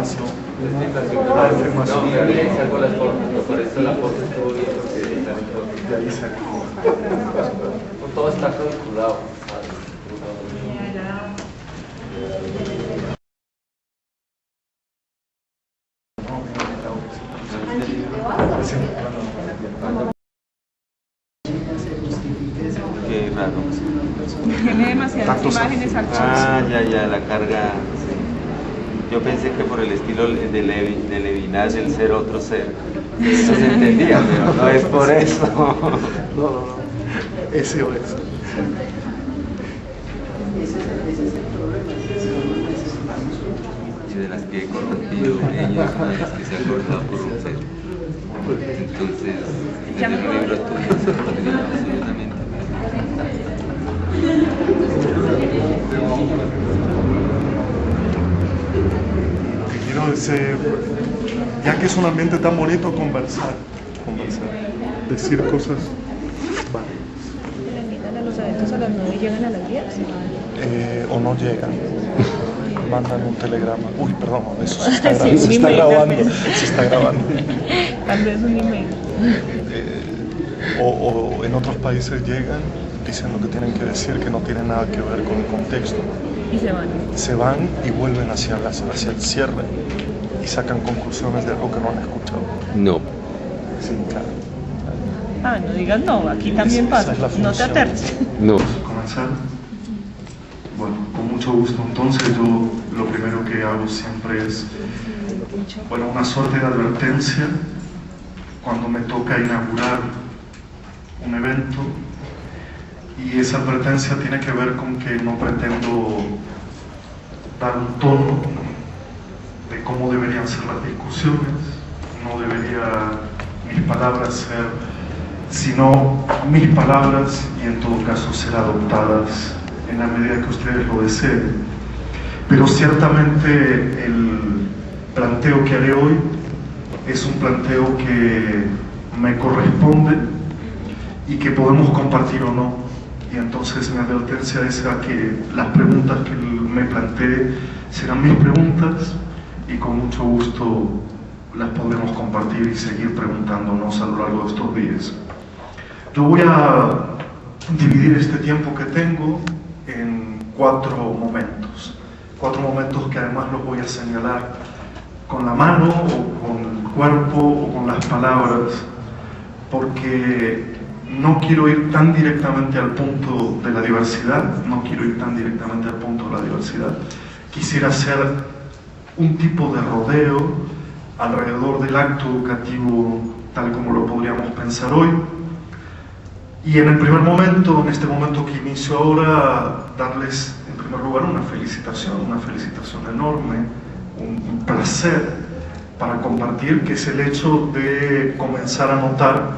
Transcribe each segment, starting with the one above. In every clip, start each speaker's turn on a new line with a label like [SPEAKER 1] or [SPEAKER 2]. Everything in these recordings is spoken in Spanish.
[SPEAKER 1] afirmación.
[SPEAKER 2] La afirmación.
[SPEAKER 3] No, me saco las fotos, por eso la foto estuvo bien, porque
[SPEAKER 1] De ahí sacó.
[SPEAKER 3] todo está calculado.
[SPEAKER 4] Qué raro.
[SPEAKER 5] Tiene demasiadas imágenes al chat.
[SPEAKER 4] Ah, ya, la carga. Sí. Yo pensé que por el estilo de Levinas, el ser otro ser. Eso se entendía, pero no es por eso.
[SPEAKER 1] No. Ese o eso.
[SPEAKER 4] Y de las que he compartido con ellos, una de las que se ha acordado por un ser. Entonces, desde un libro tuyo, absolutamente.
[SPEAKER 1] Lo que quiero decir, ya que es un ambiente tan bonito, conversar, decir cosas.
[SPEAKER 5] ¿Le invitan a los eventos a las 9 y llegan a las 10?
[SPEAKER 1] O no llegan. Mandan un telegrama. Uy, perdón, eso se está,
[SPEAKER 5] Sí,
[SPEAKER 1] se está grabando. Se está grabando.
[SPEAKER 5] Tal vez un email.
[SPEAKER 1] O en otros países llegan, dicen lo que tienen que decir, que no tiene nada que ver con el contexto.
[SPEAKER 5] Y se van.
[SPEAKER 1] Se van y vuelven hacia el cierre y sacan conclusiones de algo que no han escuchado.
[SPEAKER 4] No.
[SPEAKER 1] Sí, claro.
[SPEAKER 5] Ah, no digas no, aquí también pasa.
[SPEAKER 1] Esa es la
[SPEAKER 5] No te
[SPEAKER 1] función.
[SPEAKER 5] aterres.
[SPEAKER 4] No.
[SPEAKER 1] ¿Vamos a comenzar? Bueno, con mucho gusto. Entonces yo lo primero que hago siempre es, bueno, una suerte de advertencia cuando me toca inaugurar un evento, y esa advertencia tiene que ver con que no pretendo dar un tono de cómo deberían ser las discusiones, no debería mis palabras ser sino mis palabras, y en todo caso ser adoptadas en la medida que ustedes lo deseen. Pero ciertamente el planteo que haré hoy es un planteo que me corresponde y que podemos compartir o no. Y entonces mi advertencia es a que las preguntas que me plantee serán mis preguntas, y con mucho gusto las podremos compartir y seguir preguntándonos a lo largo de estos días. Yo voy a dividir este tiempo que tengo en cuatro momentos que además los voy a señalar con la mano o con el cuerpo o con las palabras, porque no quiero ir tan directamente al punto de la diversidad, Quisiera hacer un tipo de rodeo alrededor del acto educativo tal como lo podríamos pensar hoy. Y en el primer momento, en este momento que inicio ahora, darles en primer lugar una felicitación enorme, un placer para compartir, que es el hecho de comenzar a notar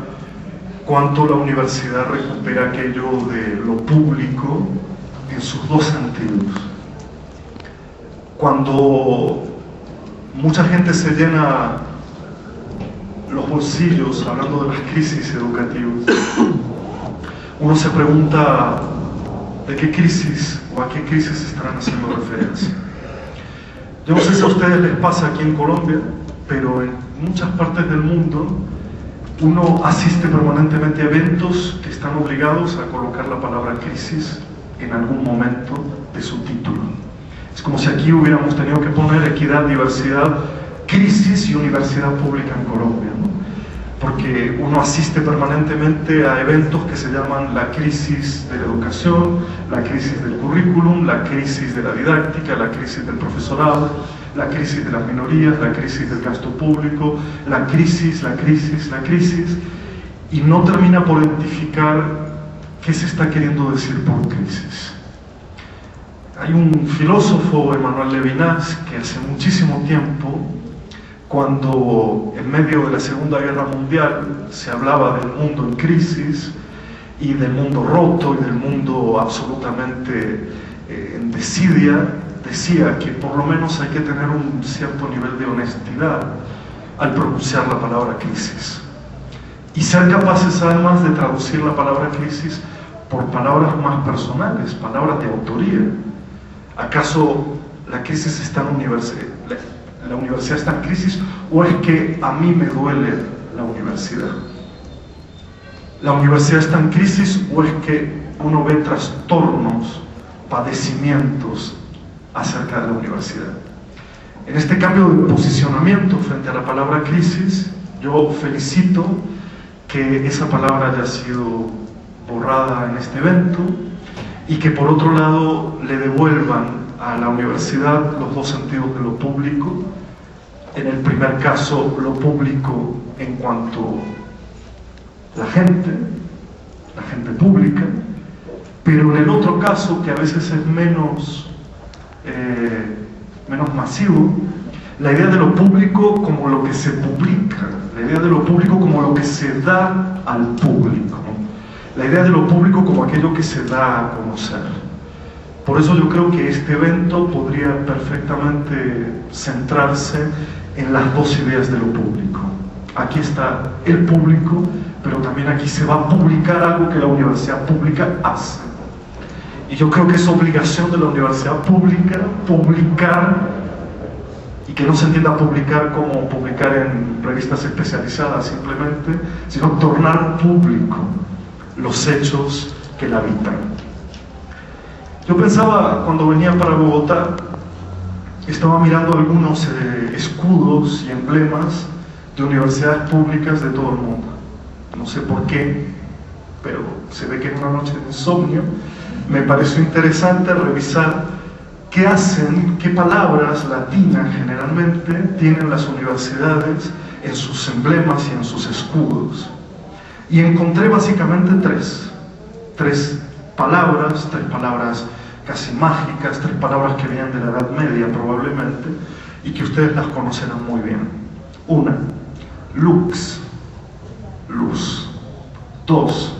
[SPEAKER 1] cuánto la universidad recupera aquello de lo público en sus dos sentidos. Cuando mucha gente se llena los bolsillos hablando de las crisis educativas, uno se pregunta de qué crisis o a qué crisis estarán haciendo referencia. Yo no sé si a ustedes les pasa aquí en Colombia, pero en muchas partes del mundo uno asiste permanentemente a eventos que están obligados a colocar la palabra crisis en algún momento de su título. Es como si aquí hubiéramos tenido que poner equidad, diversidad, crisis y universidad pública en Colombia, ¿no? Porque uno asiste permanentemente a eventos que se llaman la crisis de la educación, la crisis del currículum, la crisis de la didáctica, la crisis del profesorado, la crisis de las minorías, la crisis del gasto público, la crisis, y no termina por identificar qué se está queriendo decir por crisis. Hay un filósofo, Emmanuel Levinas, que hace muchísimo tiempo, cuando en medio de la Segunda Guerra Mundial se hablaba del mundo en crisis y del mundo roto y del mundo absolutamente en desidia, decía que por lo menos hay que tener un cierto nivel de honestidad al pronunciar la palabra crisis y ser capaces además de traducir la palabra crisis por palabras más personales, palabras de autoría. ¿Acaso la crisis está en la universidad está en crisis, o es que a mí me duele la universidad. ¿La universidad está en crisis o es que uno ve trastornos, padecimientos acerca de la universidad? En este cambio de posicionamiento frente a la palabra crisis, yo felicito que esa palabra haya sido borrada en este evento y que por otro lado le devuelvan a la universidad los dos sentidos de lo público. En el primer caso, lo público en cuanto a la gente pública, pero en el otro caso, que a veces es menos masivo, la idea de lo público como lo que se publica, la idea de lo público como lo que se da al público, la idea de lo público como aquello que se da a conocer. Por eso yo creo que este evento podría perfectamente centrarse en las dos ideas de lo público. Aquí está el público, pero también aquí se va a publicar algo que la universidad pública hace. Y yo creo que es obligación de la universidad pública publicar, y que no se entienda publicar como publicar en revistas especializadas simplemente, sino tornar público los hechos que la habitan. Yo pensaba, cuando venía para Bogotá, estaba mirando algunos escudos y emblemas de universidades públicas de todo el mundo. No sé por qué, pero se ve que en una noche de insomnio me pareció interesante revisar qué hacen, qué palabras latinas generalmente tienen las universidades en sus emblemas y en sus escudos. Y encontré básicamente tres palabras casi mágicas, tres palabras que vienen de la Edad Media probablemente, y que ustedes las conocerán muy bien. Una, lux, luz. Dos,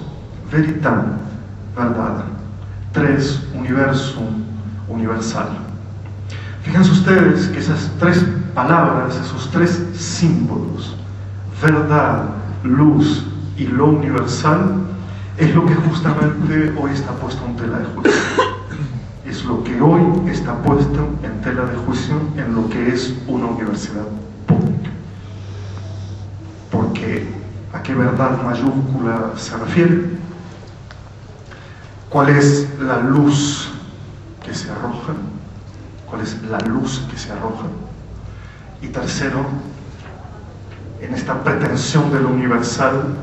[SPEAKER 1] veritas, verdad. Tres, universum, universal. Fíjense ustedes que esas tres palabras, esos tres símbolos, verdad, luz y lo universal, es lo que justamente hoy está puesto en tela de juicio. Es lo que hoy está puesto en tela de juicio en lo que es una universidad pública. Porque ¿a qué verdad mayúscula se refiere? ¿Cuál es la luz que se arroja? ¿Cuál es la luz que se arroja? Y tercero, en esta pretensión de lo universal,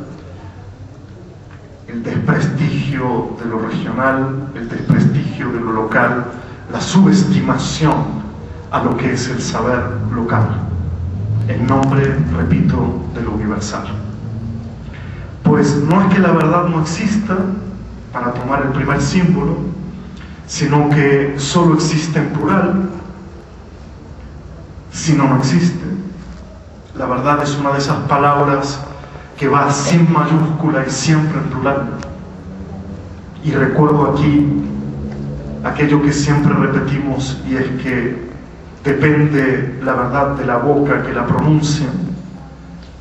[SPEAKER 1] el desprestigio de lo regional, el desprestigio de lo local, la subestimación a lo que es el saber local, en nombre, repito, de lo universal. Pues no es que la verdad no exista, para tomar el primer símbolo, sino que solo existe en plural. Si no existe. La verdad es una de esas palabras que va sin mayúscula y siempre en plural. Y recuerdo aquí aquello que siempre repetimos, y es que depende la verdad de la boca que la pronuncia,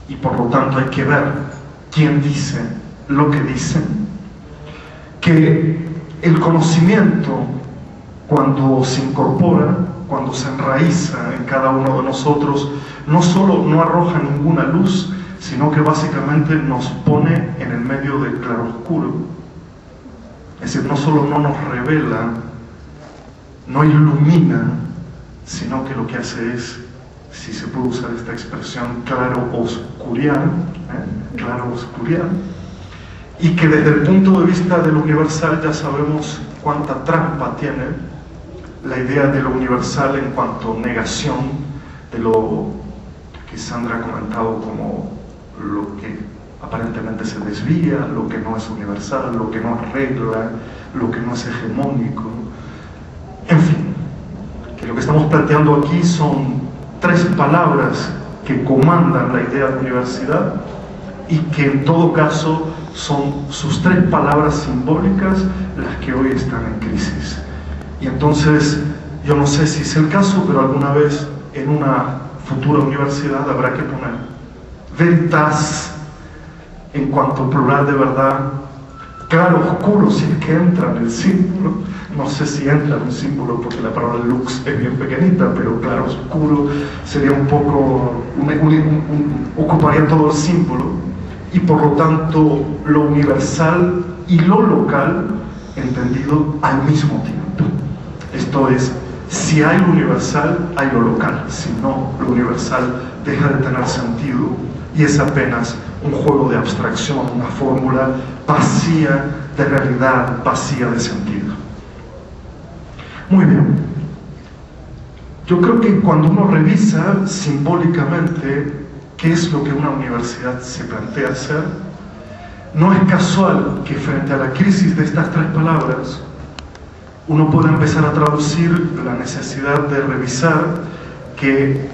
[SPEAKER 1] y por lo tanto hay que ver quién dice lo que dice. Que el conocimiento, cuando se incorpora, cuando se enraiza en cada uno de nosotros, no solo no arroja ninguna luz, sino que básicamente nos pone en el medio del claroscuro. Es decir, no solo no nos revela, no ilumina, sino que lo que hace es, si se puede usar esta expresión, claro-oscuriar, y que desde el punto de vista de lo universal ya sabemos cuánta trampa tiene la idea de lo universal en cuanto negación de lo que Sandra ha comentado como lo que aparentemente se desvía, lo que no es universal, lo que no arregla, lo que no es hegemónico. En fin, que lo que estamos planteando aquí son tres palabras que comandan la idea de universidad, y que en todo caso son sus tres palabras simbólicas las que hoy están en crisis. Y entonces, yo no sé si es el caso, pero alguna vez en una futura universidad habrá que poner veritas en cuanto plural de verdad, claro oscuro si es que entra en el símbolo, no sé si entra en un símbolo porque la palabra lux es bien pequeñita, pero claro oscuro sería un poco, ocuparía todo el símbolo, y por lo tanto lo universal y lo local entendido al mismo tiempo. Esto es, si hay lo universal, hay lo local. Si no, lo universal deja de tener sentido y es apenas un juego de abstracción, una fórmula vacía de realidad, vacía de sentido. Muy bien. Yo creo que cuando uno revisa simbólicamente qué es lo que una universidad se plantea hacer, no es casual que frente a la crisis de estas tres palabras uno pueda empezar a traducir la necesidad de revisar que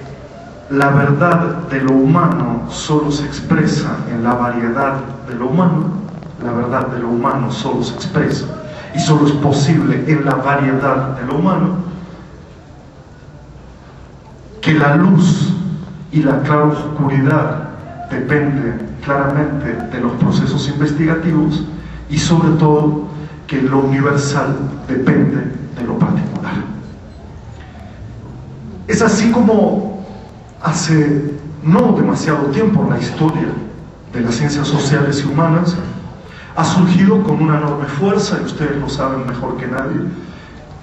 [SPEAKER 1] la verdad de lo humano solo se expresa en la variedad de lo humano, la verdad de lo humano solo se expresa y solo es posible en la variedad de lo humano, que la luz y la claroscuridad depende claramente de los procesos investigativos y sobre todo que lo universal depende de lo particular. Es así como hace no demasiado tiempo en la historia de las ciencias sociales y humanas ha surgido con una enorme fuerza, y ustedes lo saben mejor que nadie,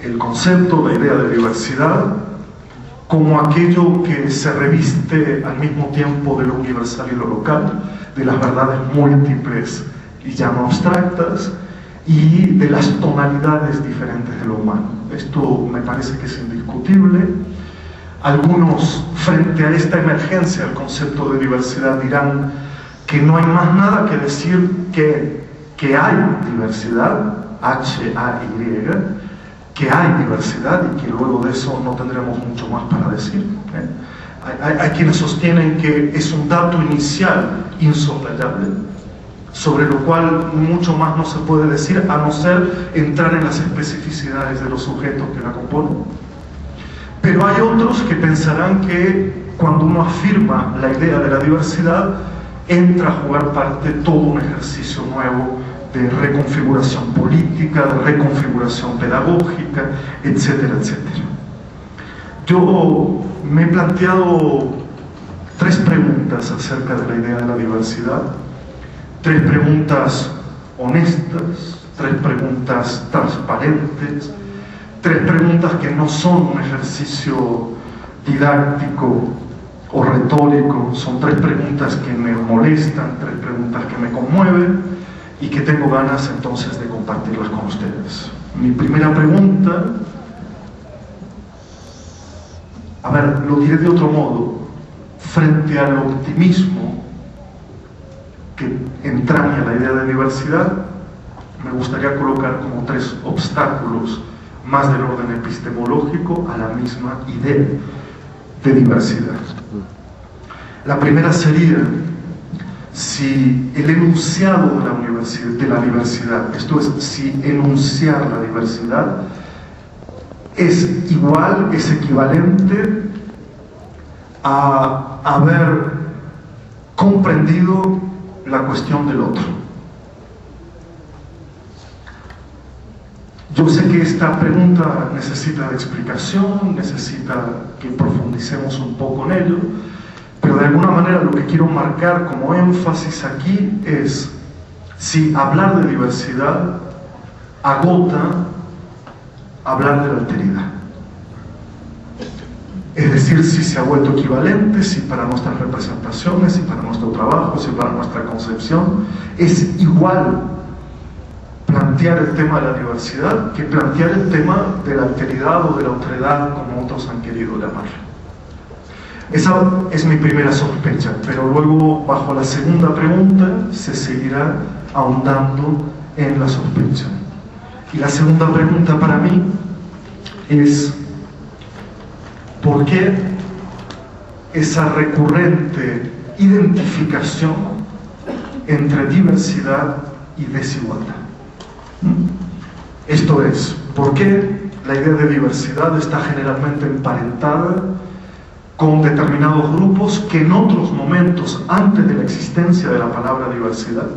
[SPEAKER 1] el concepto, la idea de diversidad como aquello que se reviste al mismo tiempo de lo universal y lo local, de las verdades múltiples y ya no abstractas, y de las tonalidades diferentes de lo humano. Esto me parece que es indiscutible. Algunos, frente a esta emergencia del concepto de diversidad, dirán que no hay más nada que decir que hay diversidad, H-A-Y, que hay diversidad y que luego de eso no tendremos mucho más para decir. Hay quienes sostienen que es un dato inicial insoslayable, sobre lo cual mucho más no se puede decir a no ser entrar en las especificidades de los sujetos que la componen. Pero hay otros que pensarán que cuando uno afirma la idea de la diversidad entra a jugar parte todo un ejercicio nuevo de reconfiguración política, de reconfiguración pedagógica, etcétera, etcétera. Yo me he planteado tres preguntas acerca de la idea de la diversidad, tres preguntas honestas, tres preguntas transparentes, tres preguntas que no son un ejercicio didáctico o retórico, son tres preguntas que me molestan, tres preguntas que me conmueven y que tengo ganas entonces de compartirlas con ustedes. Mi primera pregunta, a ver, lo diré de otro modo, frente al optimismo que entraña la idea de diversidad, me gustaría colocar como tres obstáculos más del orden epistemológico a la misma idea de diversidad. La primera sería si el enunciado de la diversidad, esto es, si enunciar la diversidad es igual, es equivalente a haber comprendido la cuestión del otro. Yo sé que esta pregunta necesita de explicación, necesita que profundicemos un poco en ello, pero de alguna manera lo que quiero marcar como énfasis aquí es si hablar de diversidad agota hablar de la alteridad. Es decir, si se ha vuelto equivalente, si para nuestras representaciones, si para nuestro trabajo, si para nuestra concepción es igual plantear el tema de la diversidad que plantear el tema de la alteridad o de la otredad, como otros han querido llamarlo. Esa es mi primera sospecha, pero luego bajo la segunda pregunta se seguirá ahondando en la sospecha. Y la segunda pregunta para mí es ¿por qué esa recurrente identificación entre diversidad y desigualdad? Esto es, ¿por qué la idea de diversidad está generalmente emparentada con determinados grupos que en otros momentos, antes de la existencia de la palabra diversidad,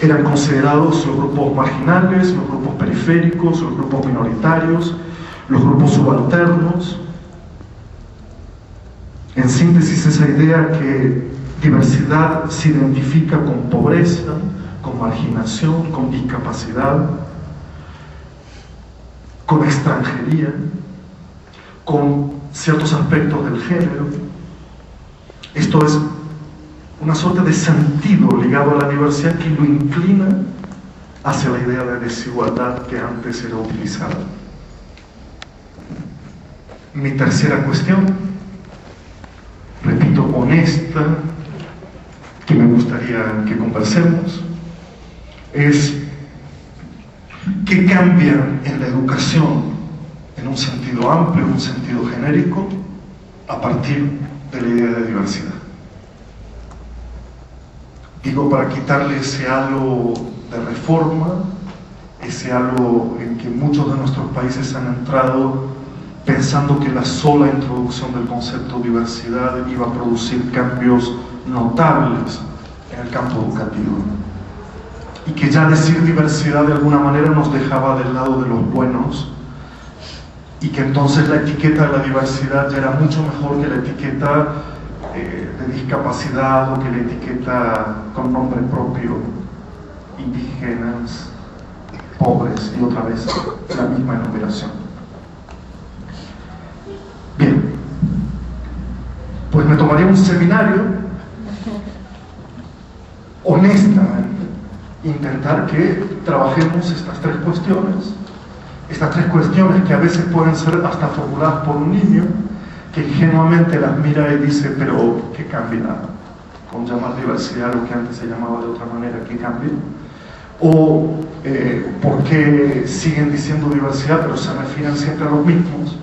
[SPEAKER 1] eran considerados los grupos marginales, los grupos periféricos, periféricos, los grupos minoritarios, los grupos subalternos. En síntesis, esa idea que diversidad se identifica con pobreza, con marginación, con discapacidad, con extranjería, con ciertos aspectos del género. Esto es una suerte de sentido ligado a la diversidad que lo inclina hacia la idea de desigualdad que antes era utilizada. Mi tercera cuestión, repito, honesta, que me gustaría que conversemos, es qué cambia en la educación en un sentido amplio, en un sentido genérico, a partir de la idea de diversidad. Digo, para quitarle ese halo de reforma, ese halo en que muchos de nuestros países han entrado pensando que la sola introducción del concepto de diversidad iba a producir cambios notables en el campo educativo, y que ya decir diversidad de alguna manera nos dejaba del lado de los buenos, y que entonces la etiqueta de la diversidad ya era mucho mejor que la etiqueta de discapacidad o que la etiqueta con nombre propio, indígenas, pobres, y otra vez la misma enumeración. Bien, pues me tomaría un seminario honestamente, intentar que trabajemos estas tres cuestiones que a veces pueden ser hasta formuladas por un niño que ingenuamente las mira y dice, pero ¿qué cambia con llamar diversidad lo que antes se llamaba de otra manera? ¿Qué cambia? O ¿por qué siguen diciendo diversidad pero se refieren siempre a los mismos?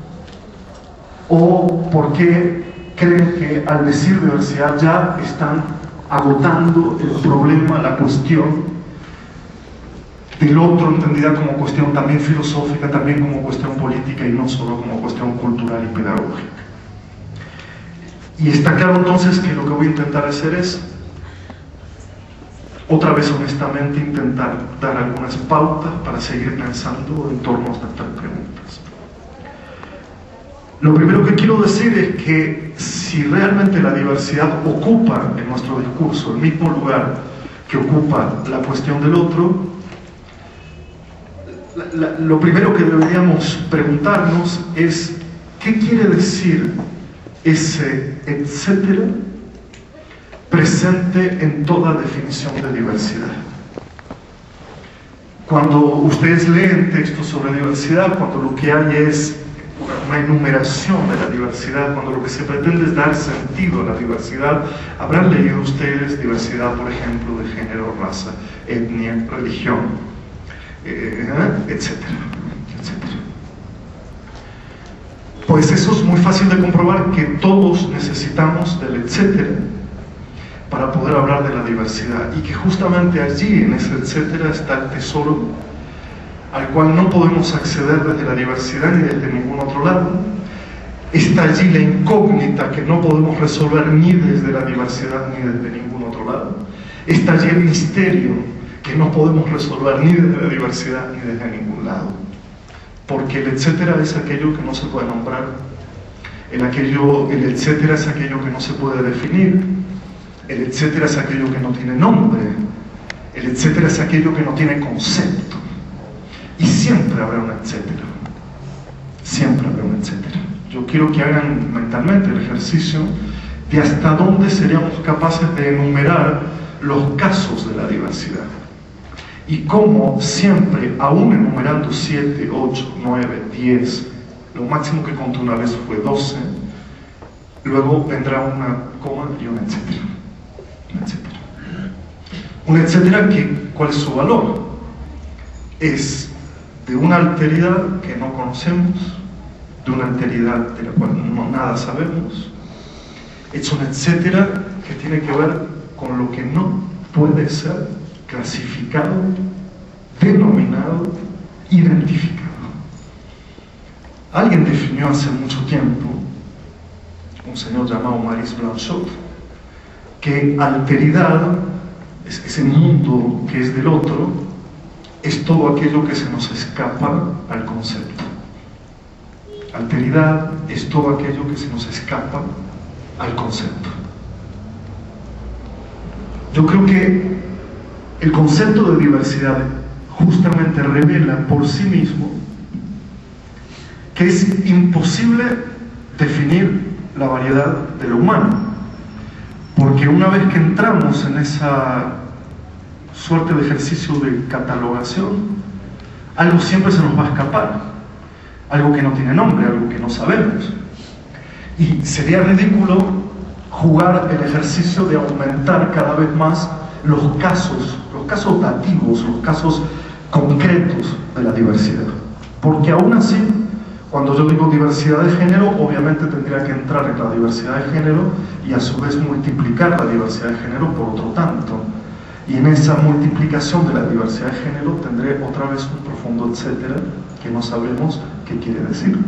[SPEAKER 1] O ¿por qué creen que al decir diversidad ya están agotando el problema, la cuestión del otro, entendida como cuestión también filosófica, también como cuestión política y no solo como cuestión cultural y pedagógica? Y está claro entonces que lo que voy a intentar hacer es, otra vez honestamente, intentar dar algunas pautas para seguir pensando en torno a estas tres preguntas. Lo primero que quiero decir es que si realmente la diversidad ocupa en nuestro discurso el mismo lugar que ocupa la cuestión del otro, lo primero que deberíamos preguntarnos es ¿qué quiere decir ese etcétera presente en toda definición de diversidad? Cuando ustedes leen textos sobre diversidad, cuando lo que hay es una enumeración de la diversidad, cuando lo que se pretende es dar sentido a la diversidad, habrán leído ustedes diversidad, por ejemplo, de género, raza, etnia, religión, etcétera, etcétera. Pues eso es muy fácil de comprobar, que todos necesitamos del etcétera para poder hablar de la diversidad, y que justamente allí, en ese etcétera, está el tesoro al cual no podemos acceder desde la diversidad ni desde ningún otro lado. Está allí la incógnita que no podemos resolver ni desde la diversidad ni desde ningún otro lado. Está allí el misterio que no podemos resolver ni desde la diversidad ni desde ningún lado. Porque el etcétera es aquello que no se puede nombrar. El etcétera es aquello que no se puede definir. El etcétera es aquello que no tiene nombre. El etcétera es aquello que no tiene concepto. Y siempre habrá un etcétera. Siempre habrá un etcétera. Yo quiero que hagan mentalmente el ejercicio de hasta dónde seríamos capaces de enumerar los casos de la diversidad. Y cómo siempre, aún enumerando 7, 8, 9, 10, lo máximo que conté una vez fue 12, luego vendrá una coma y un etcétera. Un etcétera. Un etcétera que, ¿cuál es su valor? Es de una alteridad que no conocemos, de una alteridad de la cual nada sabemos. Es un etcétera que tiene que ver con lo que no puede ser clasificado, denominado, identificado. Alguien definió hace mucho tiempo, un señor llamado Maurice Blanchot, que alteridad es ese mundo que es del otro, es todo aquello que se nos escapa al concepto. Alteridad es todo aquello que se nos escapa al concepto. Yo creo que el concepto de diversidad justamente revela por sí mismo que es imposible definir la variedad de lo humano, porque una vez que entramos en esa suerte de ejercicio de catalogación, algo siempre se nos va a escapar, algo que no tiene nombre, algo que no sabemos, y sería ridículo jugar el ejercicio de aumentar cada vez más los casos dativos, los casos concretos de la diversidad, porque aún así, cuando yo digo diversidad de género, obviamente tendría que entrar en la diversidad de género y a su vez multiplicar la diversidad de género por otro tanto. Y en esa multiplicación de la diversidad de género tendré otra vez un profundo etcétera que no sabemos qué quiere decir.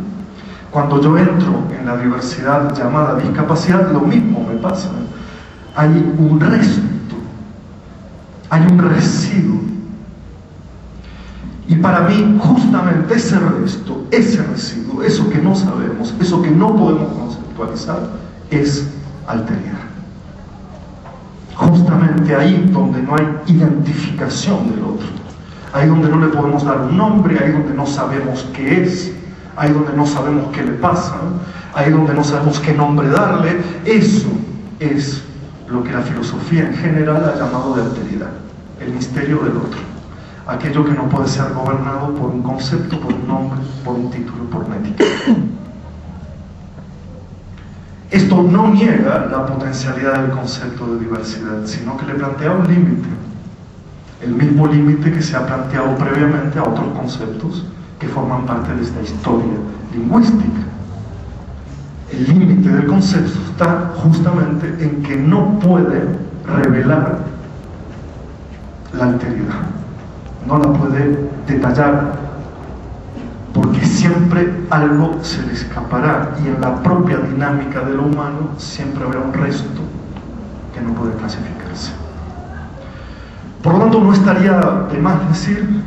[SPEAKER 1] Cuando yo entro en la diversidad llamada discapacidad, lo mismo me pasa. Hay un resto, hay un residuo. Y para mí, justamente ese resto, ese residuo, eso que no sabemos, eso que no podemos conceptualizar, es alteridad. Justamente ahí donde no hay identificación del otro, ahí donde no le podemos dar un nombre, ahí donde no sabemos qué es, ahí donde no sabemos qué le pasa, ahí donde no sabemos qué nombre darle, eso es lo que la filosofía en general ha llamado de alteridad, el misterio del otro. Aquello que no puede ser gobernado por un concepto, por un nombre, por un título, por una etiqueta. Esto no niega la potencialidad del concepto de diversidad, sino que le plantea un límite, el mismo límite que se ha planteado previamente a otros conceptos que forman parte de esta historia lingüística. El límite del concepto está justamente en que no puede revelar la alteridad, no la puede detallar, porque siempre algo se le escapará y en la propia dinámica de lo humano siempre habrá un resto que no puede clasificarse. Por lo tanto, no estaría de más decir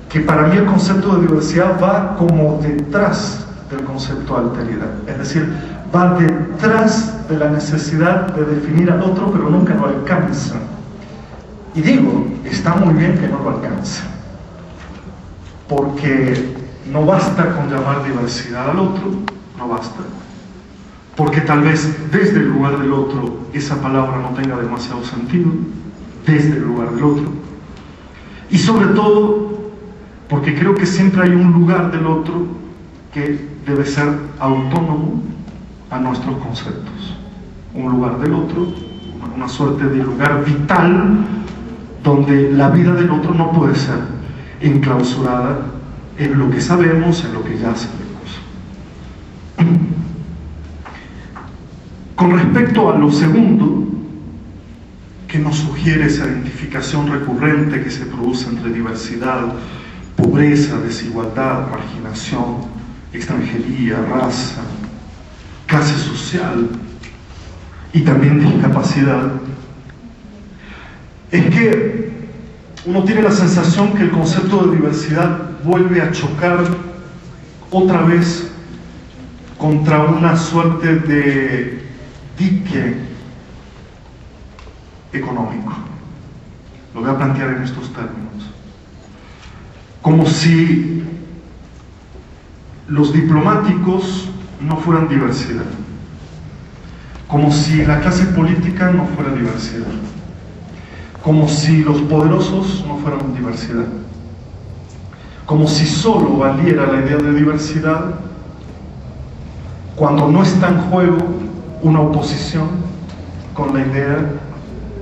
[SPEAKER 1] que para mí el concepto de diversidad va como detrás del concepto de alteridad, es decir, va detrás de la necesidad de definir al otro, pero nunca lo alcanza. Y digo, está muy bien que no lo alcance, porque no basta con llamar diversidad al otro, no basta, porque tal vez desde el lugar del otro esa palabra no tenga demasiado sentido, desde el lugar del otro, y sobre todo porque creo que siempre hay un lugar del otro que debe ser autónomo a nuestros conceptos, un lugar del otro, una suerte de lugar vital donde la vida del otro no puede ser enclausurada en lo que sabemos, en lo que ya sabemos. Con respecto a lo segundo, que nos sugiere esa identificación recurrente que se produce entre diversidad, pobreza, desigualdad, marginación, extranjería, raza, clase social y también discapacidad, es que uno tiene la sensación que el concepto de diversidad vuelve a chocar otra vez contra una suerte de dique económico. Lo voy a plantear en estos términos. Como si los diplomáticos no fueran diversidad, como si la clase política no fuera diversidad, como si los poderosos no fueran diversidad, como si solo valiera la idea de diversidad cuando no está en juego una oposición con la idea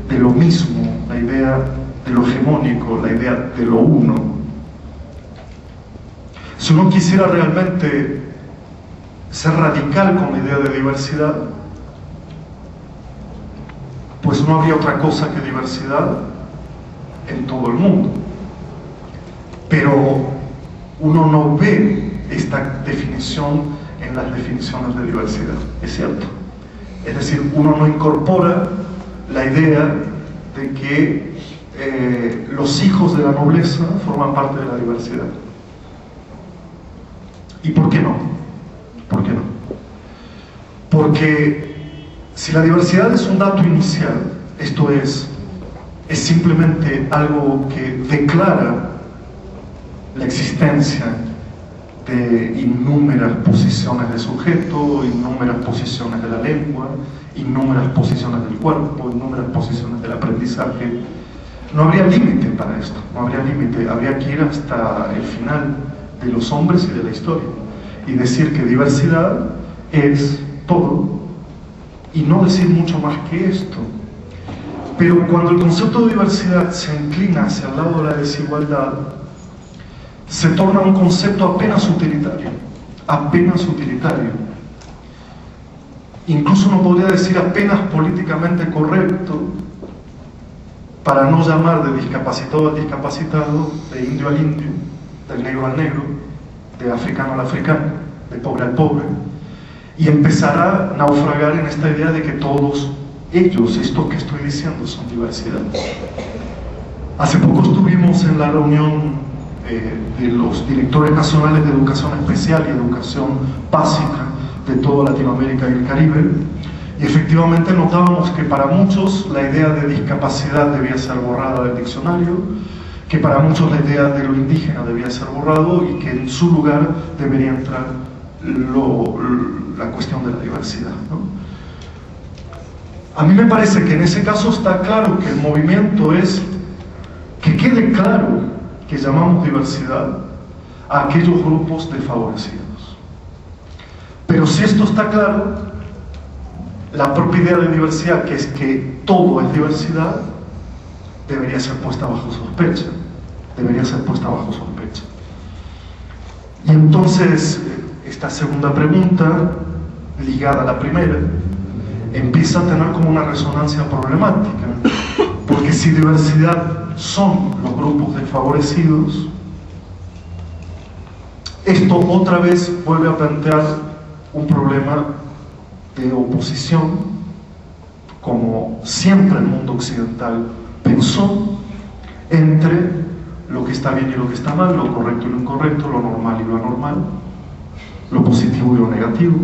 [SPEAKER 1] de lo mismo, la idea de lo hegemónico, la idea de lo uno. Si uno quisiera realmente ser radical con la idea de diversidad, pues no habría otra cosa que diversidad en todo el mundo. Pero uno no ve esta definición en las definiciones de diversidad, es cierto. Es decir, uno no incorpora la idea de que los hijos de la nobleza forman parte de la diversidad. ¿Y por qué no? ¿Por qué no? Porque si la diversidad es un dato inicial, esto es simplemente algo que declara la existencia de innúmeras posiciones de sujeto, innúmeras posiciones de la lengua, innúmeras posiciones del cuerpo, innúmeras posiciones del aprendizaje. No habría límite para esto, no habría límite, habría que ir hasta el final de los hombres y de la historia y decir que diversidad es todo y no decir mucho más que esto. Pero cuando el concepto de diversidad se inclina hacia el lado de la desigualdad, se torna un concepto apenas utilitario, incluso no podría decir apenas políticamente correcto, para no llamar de discapacitado al discapacitado, de indio al indio, del negro al negro, de africano al africano, de pobre al pobre, y empezar a naufragar en esta idea de que todos ellos, esto que estoy diciendo, son diversidad. Hace poco estuvimos en la reunión de los directores nacionales de educación especial y educación básica de toda Latinoamérica y el Caribe, y efectivamente notábamos que para muchos la idea de discapacidad debía ser borrada del diccionario, que para muchos la idea de lo indígena debía ser borrado y que en su lugar debería entrar la cuestión de la diversidad, ¿no? A mí me parece que en ese caso está claro que el movimiento es que quede claro que llamamos diversidad a aquellos grupos desfavorecidos. Pero si esto está claro, la propia idea de diversidad, que es que todo es diversidad, debería ser puesta bajo sospecha. Y entonces, esta segunda pregunta, ligada a la primera, empieza a tener como una resonancia problemática. Porque si diversidad son los grupos desfavorecidos, esto otra vez vuelve a plantear un problema de oposición, como siempre el mundo occidental pensó, entre lo que está bien y lo que está mal, lo correcto y lo incorrecto, lo normal y lo anormal, lo positivo y lo negativo.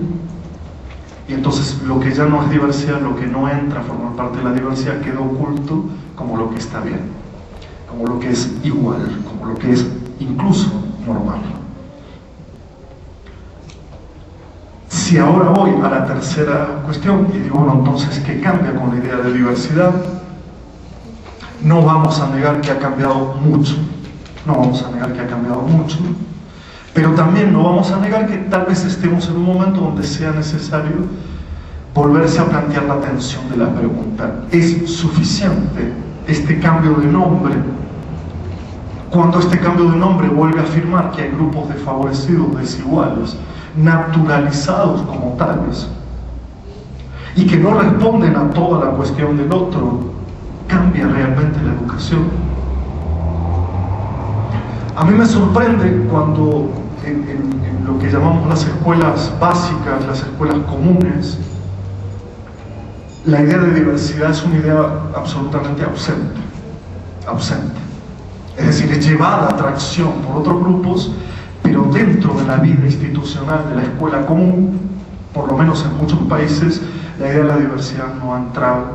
[SPEAKER 1] Y entonces lo que ya no es diversidad, lo que no entra a formar parte de la diversidad, queda oculto como lo que está bien, como lo que es igual, como lo que es incluso normal. Si ahora voy a la tercera cuestión y digo, bueno, entonces, ¿qué cambia con la idea de diversidad? No vamos a negar que ha cambiado mucho, pero también no vamos a negar que tal vez estemos en un momento donde sea necesario volverse a plantear la tensión de la pregunta: ¿es suficiente este cambio de nombre? Cuando este cambio de nombre vuelve a afirmar que hay grupos desfavorecidos, desiguales, naturalizados como tales, y que no responden a toda la cuestión del otro, ¿cambia realmente la educación? A mí me sorprende cuando en lo que llamamos las escuelas básicas, las escuelas comunes, la idea de diversidad es una idea absolutamente ausente. Es decir, es llevada a tracción por otros grupos, pero dentro de la vida institucional de la escuela común, por lo menos en muchos países, la idea de la diversidad no ha entrado,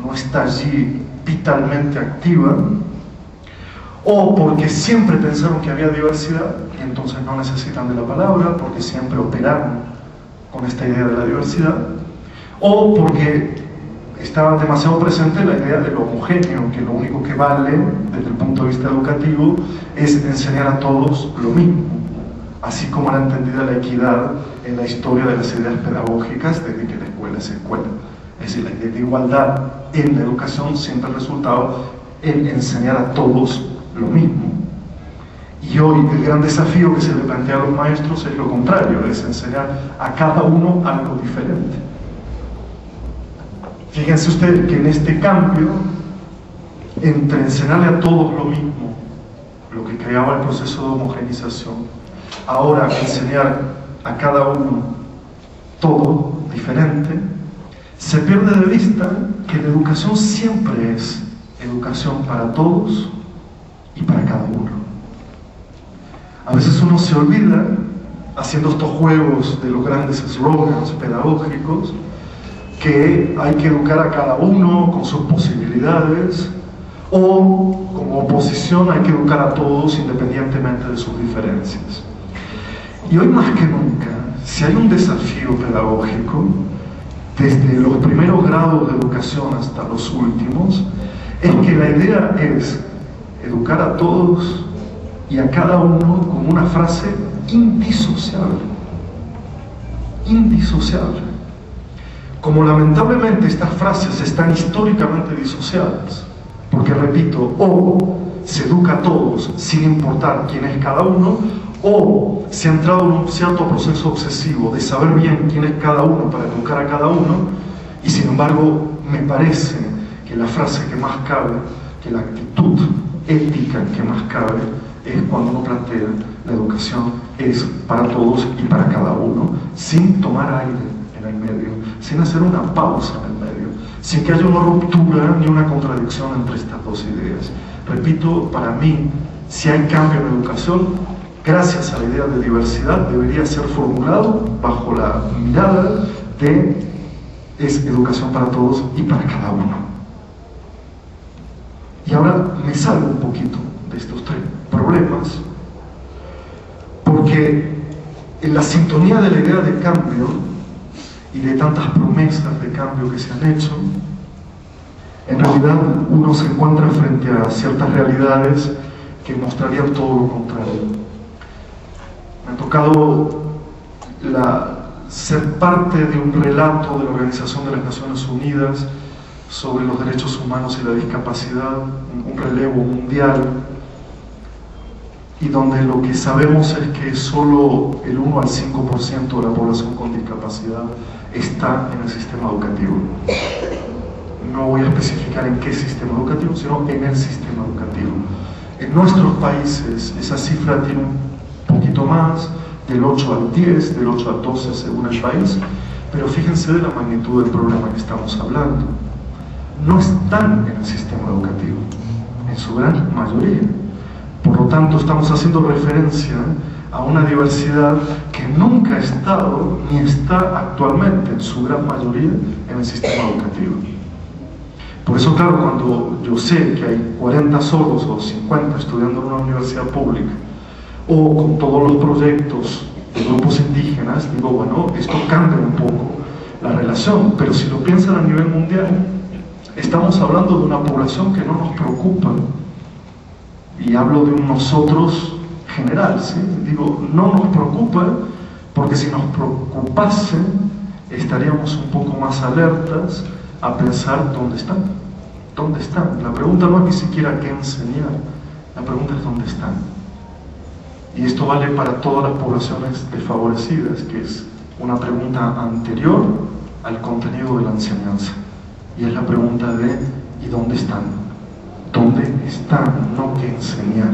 [SPEAKER 1] no está allí vitalmente activa, o porque siempre pensaron que había diversidad y entonces no necesitan de la palabra, porque siempre operaron con esta idea de la diversidad, o porque estaba demasiado presente la idea de lo homogéneo, que lo único que vale desde el punto de vista educativo es enseñar a todos lo mismo, así como era entendida la equidad en la historia de las ideas pedagógicas desde que la escuela es escuela. Es decir, la idea de igualdad en la educación siempre ha resultado en enseñar a todos lo mismo. Y hoy el gran desafío que se le plantea a los maestros es lo contrario, es enseñar a cada uno algo diferente. Fíjense ustedes que en este cambio entre enseñarle a todos lo mismo, lo que creaba el proceso de homogenización, ahora enseñar a cada uno todo diferente, se pierde de vista que la educación siempre es educación para todos y para cada uno. A veces uno se olvida, haciendo estos juegos de los grandes eslogans pedagógicos, que hay que educar a cada uno con sus posibilidades, o como oposición hay que educar a todos independientemente de sus diferencias. Y hoy más que nunca, si hay un desafío pedagógico, desde los primeros grados de educación hasta los últimos, es que la idea es educar a todos y a cada uno con una frase indisociable. Indisociable. Como lamentablemente estas frases están históricamente disociadas, porque repito, o se educa a todos sin importar quién es cada uno, o se ha entrado en un cierto proceso obsesivo de saber bien quién es cada uno para educar a cada uno, y sin embargo me parece que la frase que más cabe, que la actitud ética que más cabe, es cuando uno plantea la educación es para todos y para cada uno, sin tomar aire en el medio, sin hacer una pausa en el medio, sin que haya una ruptura ni una contradicción entre estas dos ideas. Repito, para mí, si hay cambio en educación, gracias a la idea de diversidad, debería ser formulado bajo la mirada de es educación para todos y para cada uno. Y ahora me salgo un poquito de estos tres problemas, porque en la sintonía de la idea de cambio y de tantas promesas de cambio que se han hecho, en realidad uno se encuentra frente a ciertas realidades que mostrarían todo lo contrario. Me ha tocado ser parte de un relato de la Organización de las Naciones Unidas sobre los derechos humanos y la discapacidad, un relevo mundial, y donde lo que sabemos es que solo el 1 al 5% de la población con discapacidad está en el sistema educativo. No voy a especificar en qué sistema educativo, sino en el sistema educativo. En nuestros países esa cifra tiene un poquito más, del 8 al 10, del 8 al 12 según el país, pero fíjense de la magnitud del problema que estamos hablando. No están en el sistema educativo, en su gran mayoría. Por lo tanto, estamos haciendo referencia a una diversidad que nunca ha estado ni está actualmente, en su gran mayoría, en el sistema educativo. Por eso, claro, cuando yo sé que hay 40 sordos o 50 estudiando en una universidad pública, o con todos los proyectos de grupos indígenas, digo, bueno, esto cambia un poco la relación, pero si lo piensan a nivel mundial, estamos hablando de una población que no nos preocupa, y hablo de un nosotros general, ¿sí? Digo, no nos preocupa, porque si nos preocupase, estaríamos un poco más alertas a pensar dónde están. ¿Dónde están? La pregunta no es ni siquiera qué enseñar, la pregunta es dónde están. Y esto vale para todas las poblaciones desfavorecidas, que es una pregunta anterior al contenido de la enseñanza. Y es la pregunta de ¿y dónde están? ¿Dónde están? No qué enseñar.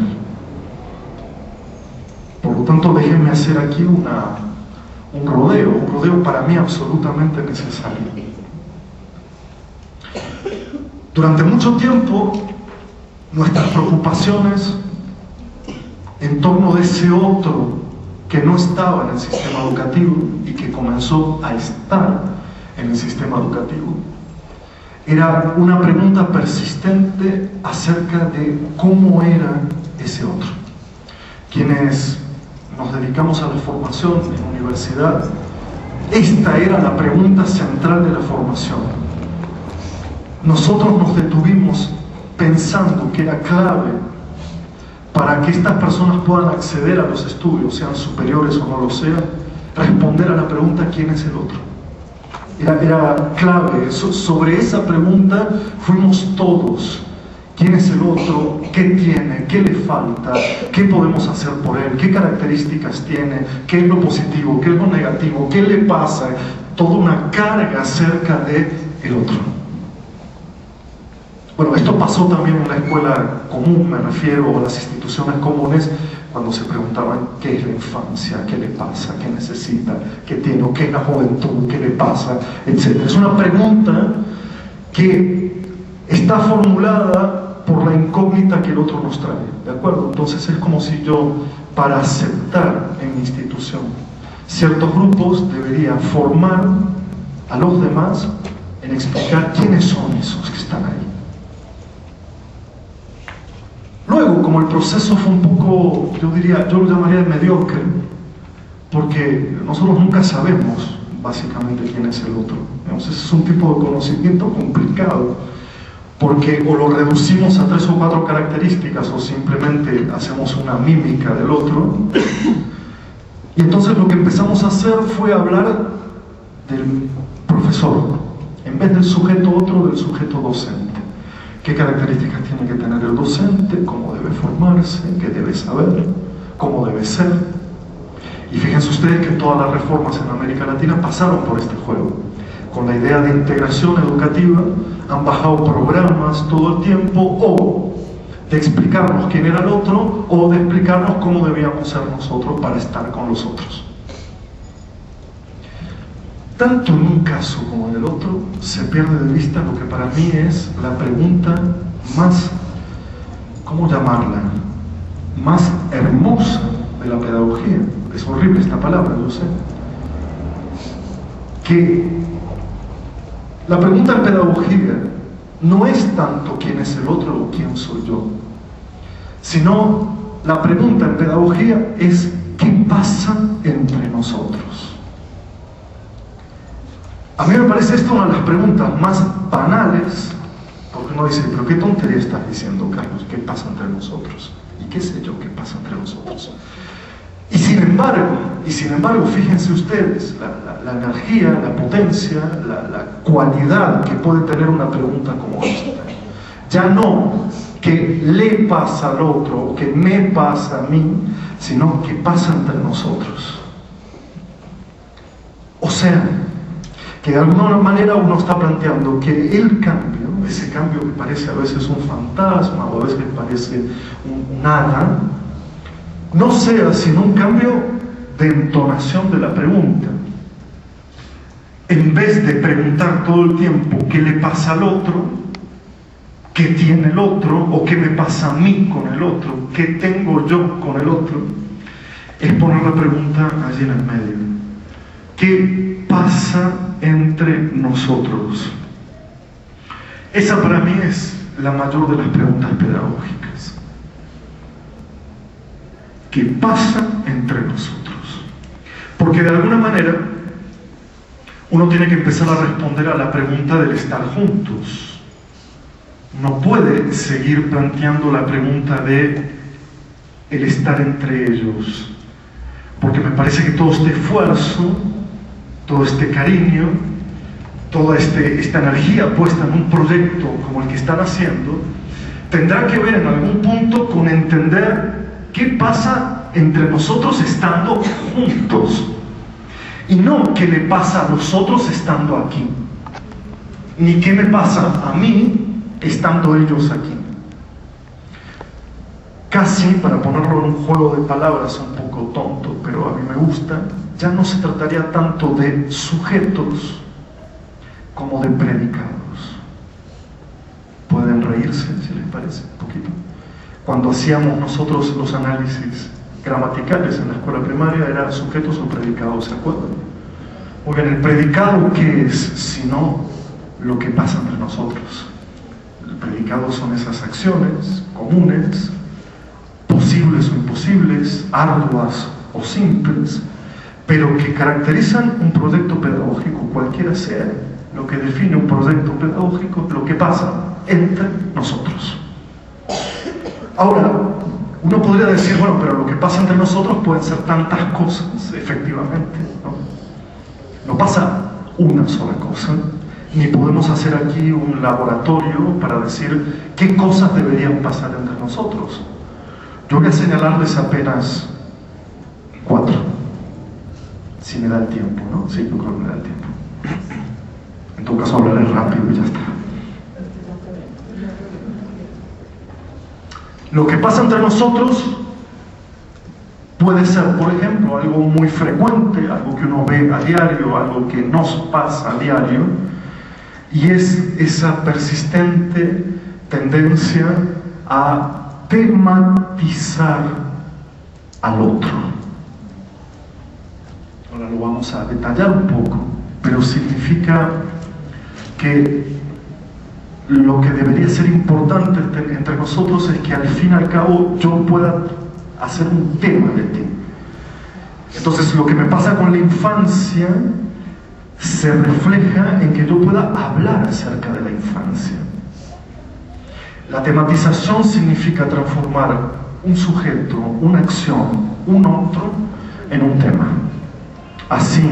[SPEAKER 1] Por lo tanto, déjenme hacer aquí un rodeo para mí absolutamente necesario. Durante mucho tiempo, nuestras preocupaciones en torno de ese otro que no estaba en el sistema educativo y que comenzó a estar en el sistema educativo, era una pregunta persistente acerca de cómo era ese otro. Quienes nos dedicamos a la formación en universidad, esta era la pregunta central de la formación. Nosotros nos detuvimos pensando que era clave para que estas personas puedan acceder a los estudios, sean superiores o no lo sean, responder a la pregunta ¿quién es el otro? Era clave. Sobre esa pregunta fuimos todos. ¿Quién es el otro? ¿Qué tiene? ¿Qué le falta? ¿Qué podemos hacer por él? ¿Qué características tiene? ¿Qué es lo positivo? ¿Qué es lo negativo? ¿Qué le pasa? Toda una carga acerca del otro. Bueno, esto pasó también en la escuela común, me refiero a las instituciones comunes, cuando se preguntaban qué es la infancia, qué le pasa, qué necesita, qué tiene, o qué es la juventud, qué le pasa, etc. Es una pregunta que está formulada por la incógnita que el otro nos trae, ¿de acuerdo? Entonces es como si yo, para aceptar en mi institución ciertos grupos, debería formar a los demás en explicar quiénes son esos que están ahí. Luego, como el proceso fue un poco, yo lo llamaría mediocre, porque nosotros nunca sabemos básicamente quién es el otro. Entonces es un tipo de conocimiento complicado, porque o lo reducimos a 3 o 4 características o simplemente hacemos una mímica del otro. Y entonces lo que empezamos a hacer fue hablar del profesor, en vez del sujeto otro, del sujeto docente. ¿Qué características tiene que tener el docente? ¿Cómo debe formarse? ¿Qué debe saber? ¿Cómo debe ser? Y fíjense ustedes que todas las reformas en América Latina pasaron por este juego. Con la idea de integración educativa han bajado programas todo el tiempo, o de explicarnos quién era el otro, o de explicarnos cómo debíamos ser nosotros para estar con los otros. Tanto en un caso como en el otro se pierde de vista lo que para mí es la pregunta más, ¿cómo llamarla?, más hermosa de la pedagogía. Es horrible esta palabra, yo sé. Que la pregunta en pedagogía no es tanto quién es el otro o quién soy yo, sino la pregunta en pedagogía es ¿qué pasa entre nosotros? A mí me parece esto una de las preguntas más banales, porque uno dice, pero qué tontería estás diciendo, Carlos, ¿qué pasa entre nosotros? ¿Y qué sé yo qué pasa entre nosotros? Y sin embargo, fíjense ustedes, la energía, la potencia, la cualidad que puede tener una pregunta como esta. Ya no que le pasa al otro, o que me pasa a mí, sino que pasa entre nosotros. O sea, que de alguna manera uno está planteando que el cambio, ese cambio que parece a veces un fantasma o a veces parece un nada, no sea sino un cambio de entonación de la pregunta. En vez de preguntar todo el tiempo qué le pasa al otro, qué tiene el otro, o qué me pasa a mí con el otro, qué tengo yo con el otro, es poner la pregunta allí en el medio. ¿Qué pasa entre nosotros? Esa para mí es la mayor de las preguntas pedagógicas. ¿Qué pasa entre nosotros? Porque de alguna manera uno tiene que empezar a responder a la pregunta del estar juntos. No puede seguir planteando la pregunta de el estar entre ellos, porque me parece que todo este esfuerzo, todo este cariño, toda esta energía puesta en un proyecto como el que están haciendo, tendrá que ver en algún punto con entender qué pasa entre nosotros estando juntos, y no qué le pasa a nosotros estando aquí, ni qué me pasa a mí estando ellos aquí. Casi, para ponerlo en un juego de palabras un poco tonto, pero a mí me gusta, ya no se trataría tanto de sujetos como de predicados. Pueden reírse, si les parece, un poquito. Cuando hacíamos nosotros los análisis gramaticales en la escuela primaria, era sujetos o predicados, ¿se acuerdan? Muy bien, ¿el predicado qué es? Sino lo que pasa entre nosotros. El predicado son esas acciones comunes, posibles o imposibles, arduas o simples, pero que caracterizan un proyecto pedagógico, cualquiera sea. Lo que define un proyecto pedagógico, lo que pasa entre nosotros. Ahora, uno podría decir, bueno, pero lo que pasa entre nosotros pueden ser tantas cosas, efectivamente, ¿no? No pasa una sola cosa, ni podemos hacer aquí un laboratorio para decir qué cosas deberían pasar entre nosotros. Yo voy a señalarles apenas 4, si me da el tiempo, ¿no? Sí, yo creo que me da el tiempo. En todo caso hablaré rápido y ya está. Lo que pasa entre nosotros puede ser, por ejemplo, algo muy frecuente, algo que uno ve a diario, algo que nos pasa a diario, y es esa persistente tendencia a tematizar al otro. Ahora lo vamos a detallar un poco, pero significa que lo que debería ser importante entre nosotros es que al fin y al cabo yo pueda hacer un tema de ti. Entonces lo que me pasa con la infancia se refleja en que yo pueda hablar acerca de la infancia. La tematización significa transformar un sujeto, una acción, un otro en un tema. Así,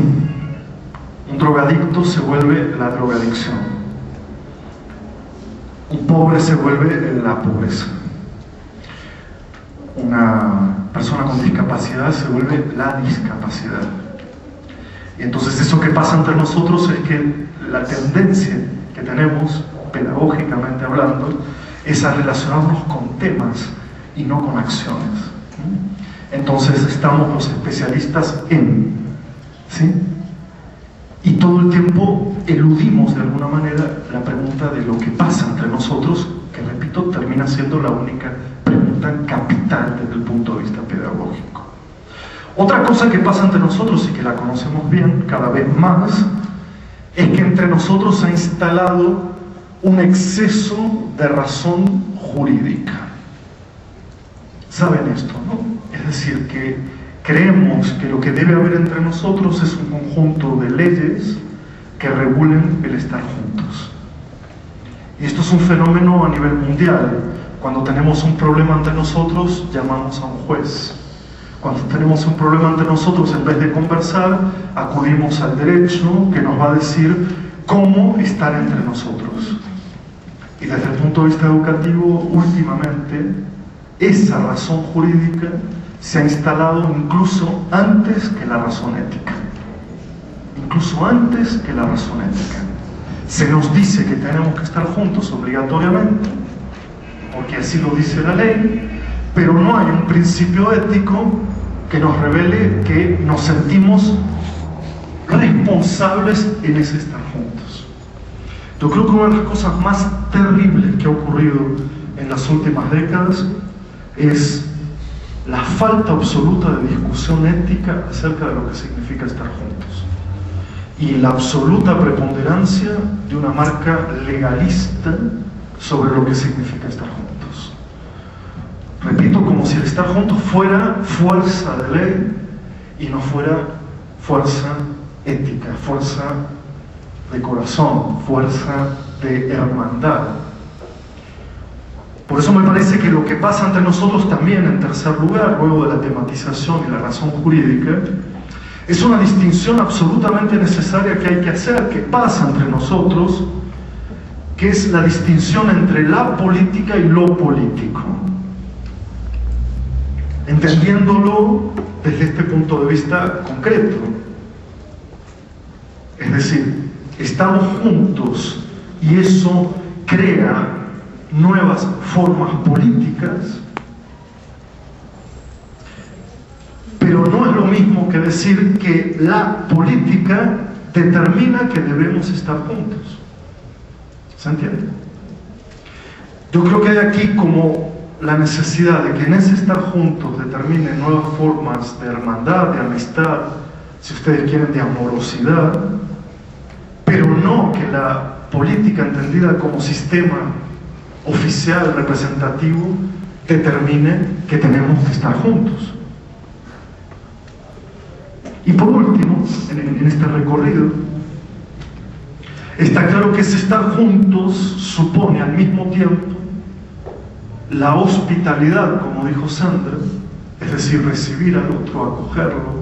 [SPEAKER 1] un drogadicto se vuelve la drogadicción. Un pobre se vuelve la pobreza. Una persona con discapacidad se vuelve la discapacidad. Y entonces eso que pasa entre nosotros es que la tendencia que tenemos, pedagógicamente hablando, es a relacionarnos con temas y no con acciones. Entonces estamos los especialistas en, ¿sí? Y todo el tiempo eludimos de alguna manera la pregunta de lo que pasa entre nosotros, que repito, termina siendo la única pregunta capital desde el punto de vista pedagógico. Otra cosa que pasa entre nosotros y que la conocemos bien cada vez más, es que entre nosotros se ha instalado un exceso de razón jurídica. ¿Saben esto, no? Es decir, que creemos que lo que debe haber entre nosotros es un conjunto de leyes que regulen el estar juntos. Y esto es un fenómeno a nivel mundial. Cuando tenemos un problema entre nosotros, llamamos a un juez. Cuando tenemos un problema entre nosotros, en vez de conversar, acudimos al derecho que nos va a decir cómo estar entre nosotros. Y desde el punto de vista educativo, últimamente, esa razón jurídica se ha instalado incluso antes que la razón ética. Incluso antes que la razón ética. Se nos dice que tenemos que estar juntos obligatoriamente, porque así lo dice la ley, pero no hay un principio ético que nos revele que nos sentimos responsables en ese estar juntos. Yo creo que una de las cosas más terribles que ha ocurrido en las últimas décadas es la falta absoluta de discusión ética acerca de lo que significa estar juntos y la absoluta preponderancia de una marca legalista sobre lo que significa estar juntos. Repito, como si el estar juntos fuera fuerza de ley y no fuera fuerza ética, fuerza de corazón, fuerza de hermandad. Por eso me parece que lo que pasa entre nosotros también, en tercer lugar, luego de la tematización y la razón jurídica, es una distinción absolutamente necesaria que hay que hacer, que pasa entre nosotros, que es la distinción entre la política y lo político. Entendiéndolo desde este punto de vista concreto. Es decir, estamos juntos y eso crea nuevas formas políticas, pero no es lo mismo que decir que la política determina que debemos estar juntos. ¿Se entiende? Yo creo que hay aquí como la necesidad de que en ese estar juntos determine nuevas formas de hermandad, de amistad, si ustedes quieren, de amorosidad, pero no que la política entendida como sistema oficial, representativo, determine que tenemos que estar juntos. Y por último, en este recorrido, está claro que ese estar juntos supone al mismo tiempo la hospitalidad, como dijo Sandra, es decir, recibir al otro, acogerlo,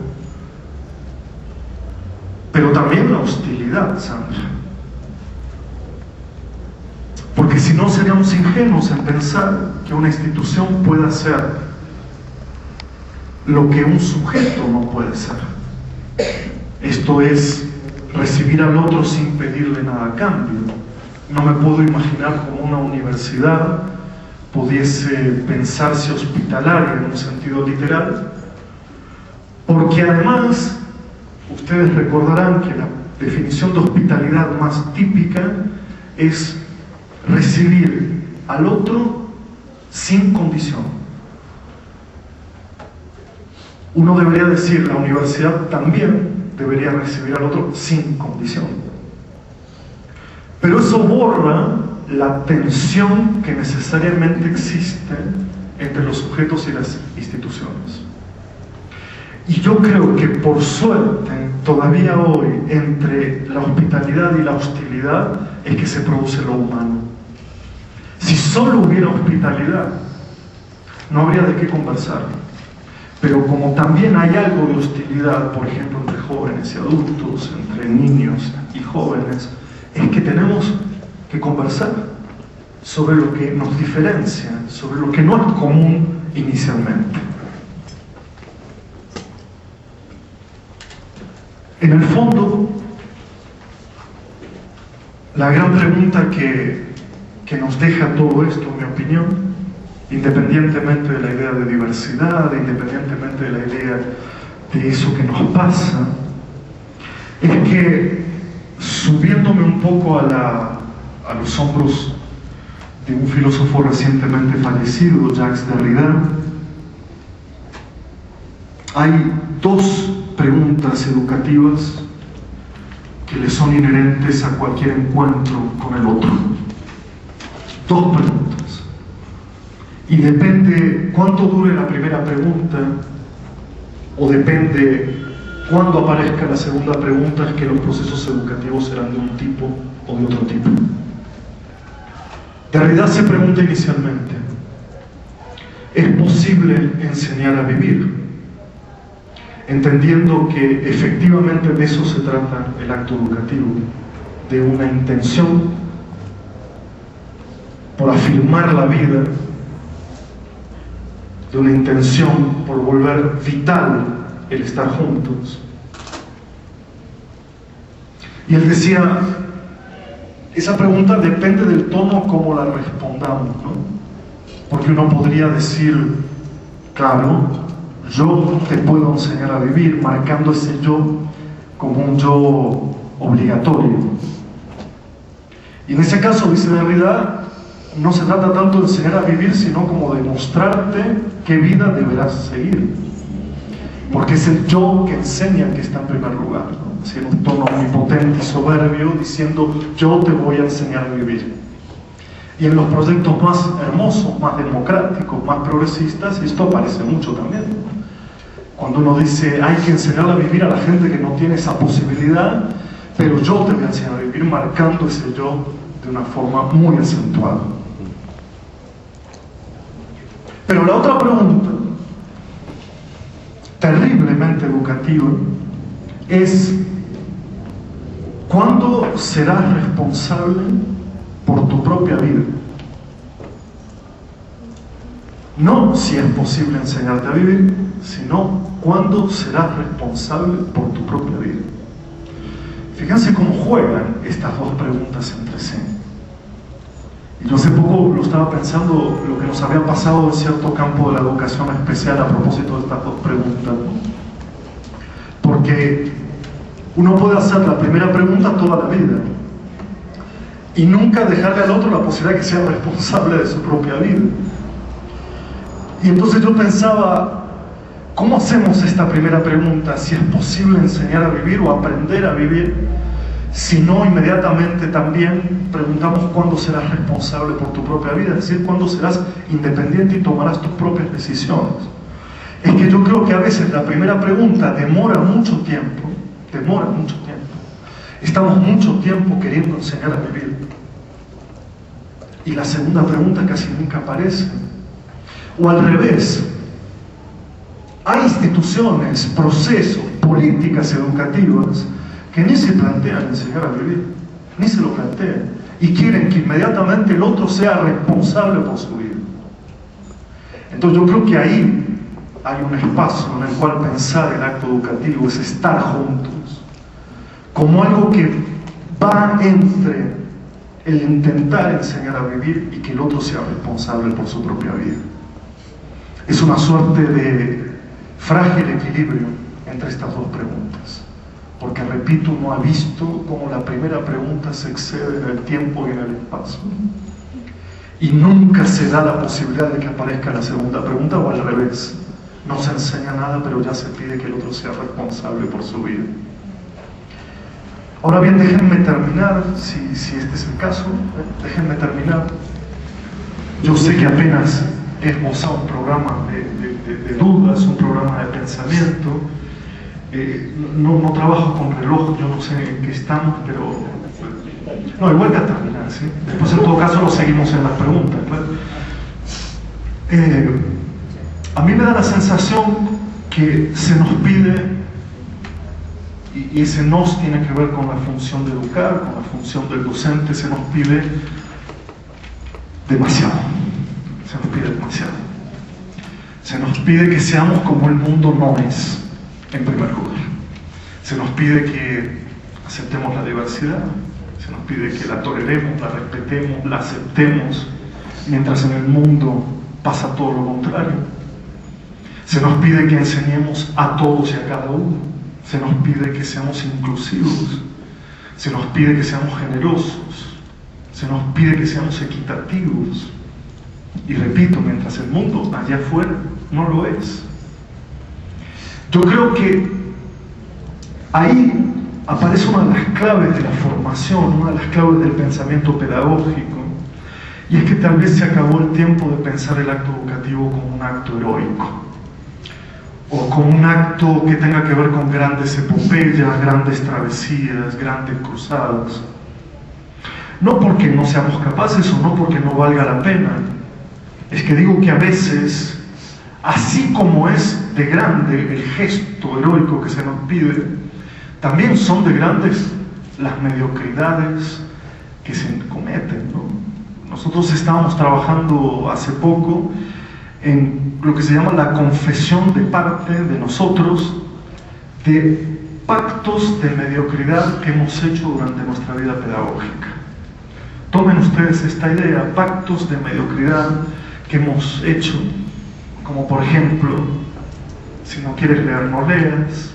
[SPEAKER 1] pero también la hostilidad, Sandra. Porque si no, seríamos ingenuos en pensar que una institución pueda hacer lo que un sujeto no puede ser. Esto es recibir al otro sin pedirle nada a cambio. No me puedo imaginar cómo una universidad pudiese pensarse hospitalaria en un sentido literal, porque además, ustedes recordarán que la definición de hospitalidad más típica es recibir al otro sin condición. Uno debería decir, la universidad también debería recibir al otro sin condición. Pero eso borra la tensión que necesariamente existe entre los sujetos y las instituciones. Y yo creo que por suerte, todavía hoy, entre la hospitalidad y la hostilidad, es que se produce lo humano. Si solo hubiera hospitalidad, no habría de qué conversar. Pero como también hay algo de hostilidad, por ejemplo, entre jóvenes y adultos, entre niños y jóvenes, es que tenemos que conversar sobre lo que nos diferencia, sobre lo que no es común inicialmente. En el fondo, la gran pregunta que nos deja todo esto, en mi opinión, independientemente de la idea de diversidad, independientemente de la idea de eso que nos pasa, es que, subiéndome un poco a los hombros de un filósofo recientemente fallecido, Jacques Derrida, hay dos preguntas educativas que le son inherentes a cualquier encuentro con el otro. Dos preguntas. Y depende cuánto dure la primera pregunta, o depende cuándo aparezca la segunda pregunta, es que los procesos educativos serán de un tipo o de otro tipo. Derrida se pregunta inicialmente, ¿es posible enseñar a vivir? Entendiendo que efectivamente de eso se trata el acto educativo, de una intención por afirmar la vida, de una intención por volver vital el estar juntos. Y él decía, esa pregunta depende del tono como la respondamos, ¿no? Porque uno podría decir, claro, yo te puedo enseñar a vivir, marcando ese yo como un yo obligatorio. Y en ese caso, dice Derrida, no se trata tanto de enseñar a vivir, sino como de mostrarte qué vida deberás seguir. Porque es el yo que enseña que está en primer lugar, ¿no? Así en un tono omnipotente y soberbio, diciendo, yo te voy a enseñar a vivir. Y en los proyectos más hermosos, más democráticos, más progresistas, esto aparece mucho también. Cuando uno dice, hay que enseñar a vivir a la gente que no tiene esa posibilidad, pero yo te voy a enseñar a vivir, marcando ese yo de una forma muy acentuada. Pero la otra pregunta, terriblemente educativa, es ¿cuándo serás responsable por tu propia vida? No si es posible enseñarte a vivir, sino ¿cuándo serás responsable por tu propia vida? Fíjense cómo juegan estas dos preguntas entre sí. Y yo hace poco lo estaba pensando, lo que nos había pasado en cierto campo de la educación especial a propósito de estas dos preguntas, ¿no? Porque uno puede hacer la primera pregunta toda la vida y nunca dejarle al otro la posibilidad de que sea responsable de su propia vida. Y entonces yo pensaba, ¿cómo hacemos esta primera pregunta? Si es posible enseñar a vivir o aprender a vivir, si no inmediatamente también preguntamos cuándo serás responsable por tu propia vida, es decir, cuándo serás independiente y tomarás tus propias decisiones. Es que yo creo que a veces la primera pregunta demora mucho tiempo. Estamos mucho tiempo queriendo enseñar a vivir. Y la segunda pregunta casi nunca aparece. O al revés, hay instituciones, procesos, políticas educativas que ni se plantean enseñar a vivir, ni se lo plantean, y quieren que inmediatamente el otro sea responsable por su vida. Entonces yo creo que ahí hay un espacio en el cual pensar el acto educativo es estar juntos, como algo que va entre el intentar enseñar a vivir y que el otro sea responsable por su propia vida. Es una suerte de frágil equilibrio entre estas dos preguntas. porque, repito, no ha visto cómo la primera pregunta se excede en el tiempo y en el espacio. Y nunca se da la posibilidad de que aparezca la segunda pregunta, o al revés. No se enseña nada, pero ya se pide que el otro sea responsable por su vida. Ahora bien, déjenme terminar, si este es el caso, déjenme terminar. Yo sé que apenas he esbozado un programa de dudas, un programa de pensamiento. No trabajo con reloj, yo no sé en qué estamos, pero... No, igual que a terminar, ¿sí? Después en todo caso lo seguimos en las preguntas, ¿claro? A mí me da la sensación que se nos pide, y ese nos tiene que ver con la función de educar, con la función del docente, se nos pide demasiado. Se nos pide demasiado. Se nos pide que seamos como el mundo no es, en primer lugar. Se nos pide que aceptemos la diversidad, se nos pide que la toleremos, la respetemos, la aceptemos, mientras en el mundo pasa todo lo contrario. Se nos pide que enseñemos a todos y a cada uno. Se nos pide que seamos inclusivos. Se nos pide que seamos generosos. Se nos pide que seamos equitativos. Y repito, mientras el mundo allá afuera no lo es. Yo creo que ahí aparece una de las claves de la formación, una de las claves del pensamiento pedagógico, y es que tal vez se acabó el tiempo de pensar el acto educativo como un acto heroico, o como un acto que tenga que ver con grandes epopeyas, grandes travesías, grandes cruzadas. No porque no seamos capaces o no porque no valga la pena, es que digo que a veces, así como es de grande el gesto heroico que se nos pide, también son de grandes las mediocridades que se cometen, ¿no? Nosotros estábamos trabajando hace poco en lo que se llama la confesión de parte de nosotros de pactos de mediocridad que hemos hecho durante nuestra vida pedagógica. Tomen ustedes esta idea, pactos de mediocridad que hemos hecho, como por ejemplo, si no quieres leer, no leas.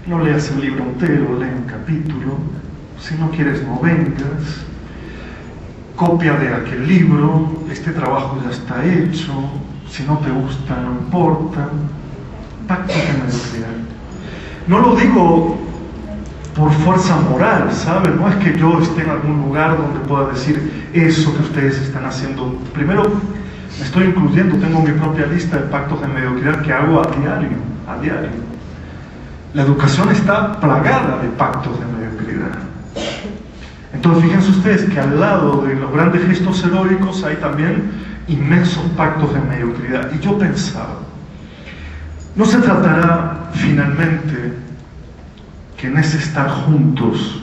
[SPEAKER 1] No leas el libro entero, lee un capítulo. Si no quieres, no vengas. Copia de aquel libro. Este trabajo ya está hecho. Si no te gusta, no importa. Pacto de mediocridad. No lo digo por fuerza moral, ¿saben? No es que yo esté en algún lugar donde pueda decir eso que ustedes están haciendo. Primero, me estoy incluyendo, tengo mi propia lista de pactos de mediocridad que hago a diario. La educación está plagada de pactos de mediocridad. Entonces fíjense ustedes que al lado de los grandes gestos heroicos hay también inmensos pactos de mediocridad. Y yo pensaba, ¿no se tratará finalmente que en ese estar juntos,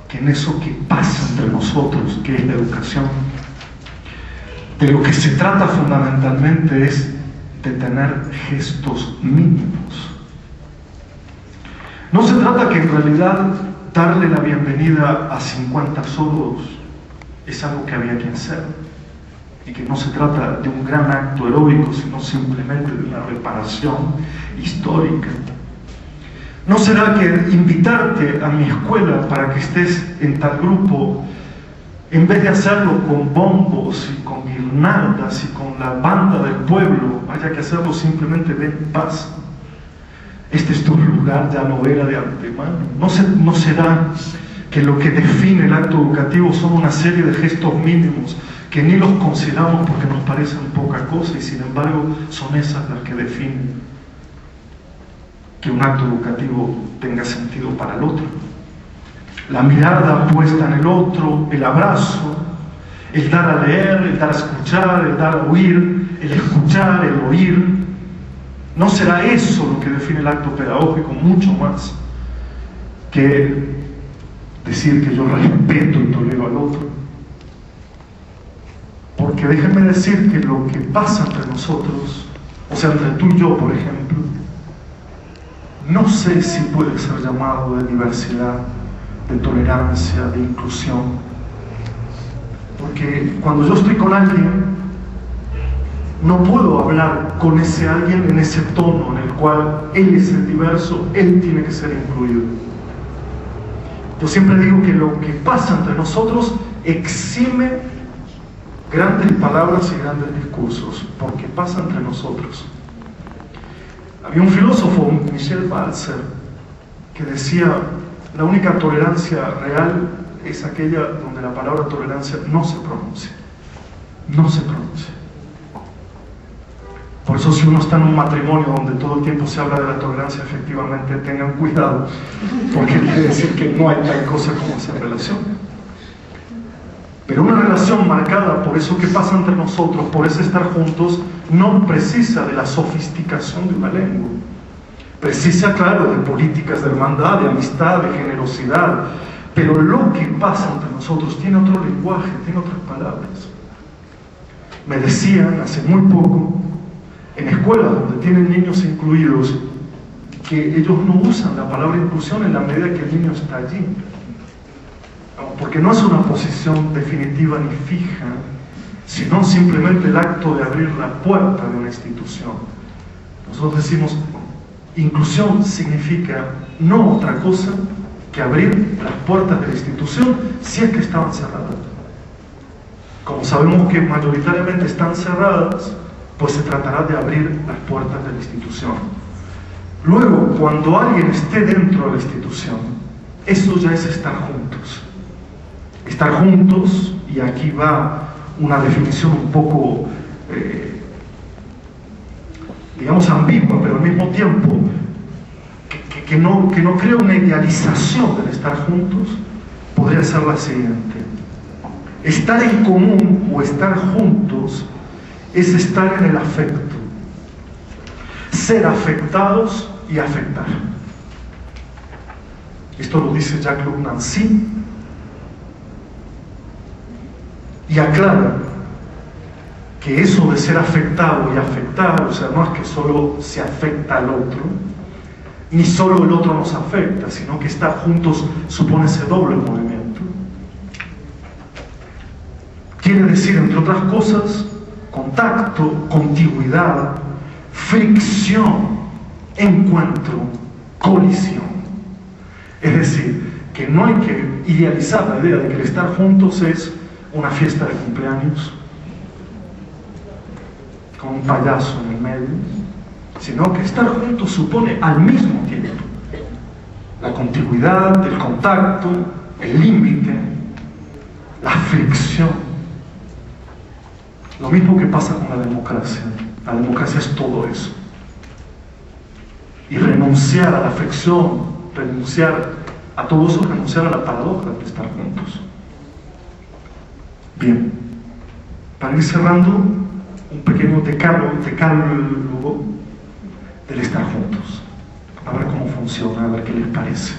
[SPEAKER 1] que en eso que pasa entre nosotros, que es la educación, de lo que se trata fundamentalmente es de tener gestos mínimos? No se trata que en realidad darle la bienvenida a 50 sordos es algo que había que hacer, y que no se trata de un gran acto heroico, sino simplemente de una reparación histórica. ¿No será que invitarte a mi escuela para que estés en tal grupo, en vez de hacerlo con bombos y con guirnaldas y con la banda del pueblo, haya que hacerlo simplemente ven paz? Este es tu lugar, ya lo era de antemano. ¿No será que lo que define el acto educativo son una serie de gestos mínimos que ni los consideramos porque nos parecen poca cosa, y sin embargo son esas las que definen que un acto educativo tenga sentido para el otro? La mirada puesta en el otro, el abrazo, el dar a leer, el dar a escuchar, el dar a oír, el escuchar, el oír. ¿No será eso lo que define el acto pedagógico mucho más que decir que yo respeto y tolero al otro? Porque déjenme decir que lo que pasa entre nosotros, o sea, entre tú y yo, por ejemplo, no sé si puede ser llamado de diversidad, de tolerancia, de inclusión. Porque cuando yo estoy con alguien, no puedo hablar con ese alguien en ese tono en el cual él es el diverso, él tiene que ser incluido. Yo siempre digo que lo que pasa entre nosotros exime grandes palabras y grandes discursos, porque pasa entre nosotros. Había un filósofo, Michel Balzer, que decía: la única tolerancia real es aquella donde la palabra tolerancia no se pronuncia. No se pronuncia. Por eso, si uno está en un matrimonio donde todo el tiempo se habla de la tolerancia, efectivamente tengan cuidado, porque quiere decir que no hay tal cosa como esa relación. Pero una relación marcada por eso que pasa entre nosotros, por ese estar juntos, no precisa de la sofisticación de una lengua. Precisa, claro, de políticas de hermandad, de amistad, de generosidad. Pero lo que pasa entre nosotros tiene otro lenguaje, tiene otras palabras. Me decían hace muy poco, en escuelas donde tienen niños incluidos, que ellos no usan la palabra inclusión en la medida que el niño está allí. Porque no es una posición definitiva ni fija, sino simplemente el acto de abrir la puerta de una institución. Nosotros decimos, inclusión significa no otra cosa que abrir las puertas de la institución si es que estaban cerradas. Como sabemos que mayoritariamente están cerradas, pues se tratará de abrir las puertas de la institución. Luego, cuando alguien esté dentro de la institución, eso ya es estar juntos. Estar juntos, y aquí va una definición un poco, digamos, ambigua, pero al mismo tiempo que no crea una idealización del estar juntos, podría ser la siguiente: estar en común o estar juntos es estar en el afecto, ser afectados y afectar. Esto lo dice Jacques Nancy, y aclara que eso de ser afectado y afectar, o sea, no es que solo se afecta al otro, ni solo el otro nos afecta, sino que estar juntos supone ese doble movimiento. Quiere decir, entre otras cosas, contacto, contigüidad, fricción, encuentro, colisión. Es decir, que no hay que idealizar la idea de que el estar juntos es una fiesta de cumpleaños con un payaso en el medio, sino que estar juntos supone al mismo tiempo la contigüidad, el contacto, el límite, la fricción. Lo mismo que pasa con la democracia. La democracia es todo eso. Y renunciar a la fricción, renunciar a todo eso, renunciar a la paradoja de estar juntos. Bien, para ir cerrando, un pequeño decálogo del estar juntos. A ver cómo funciona, a ver qué les parece.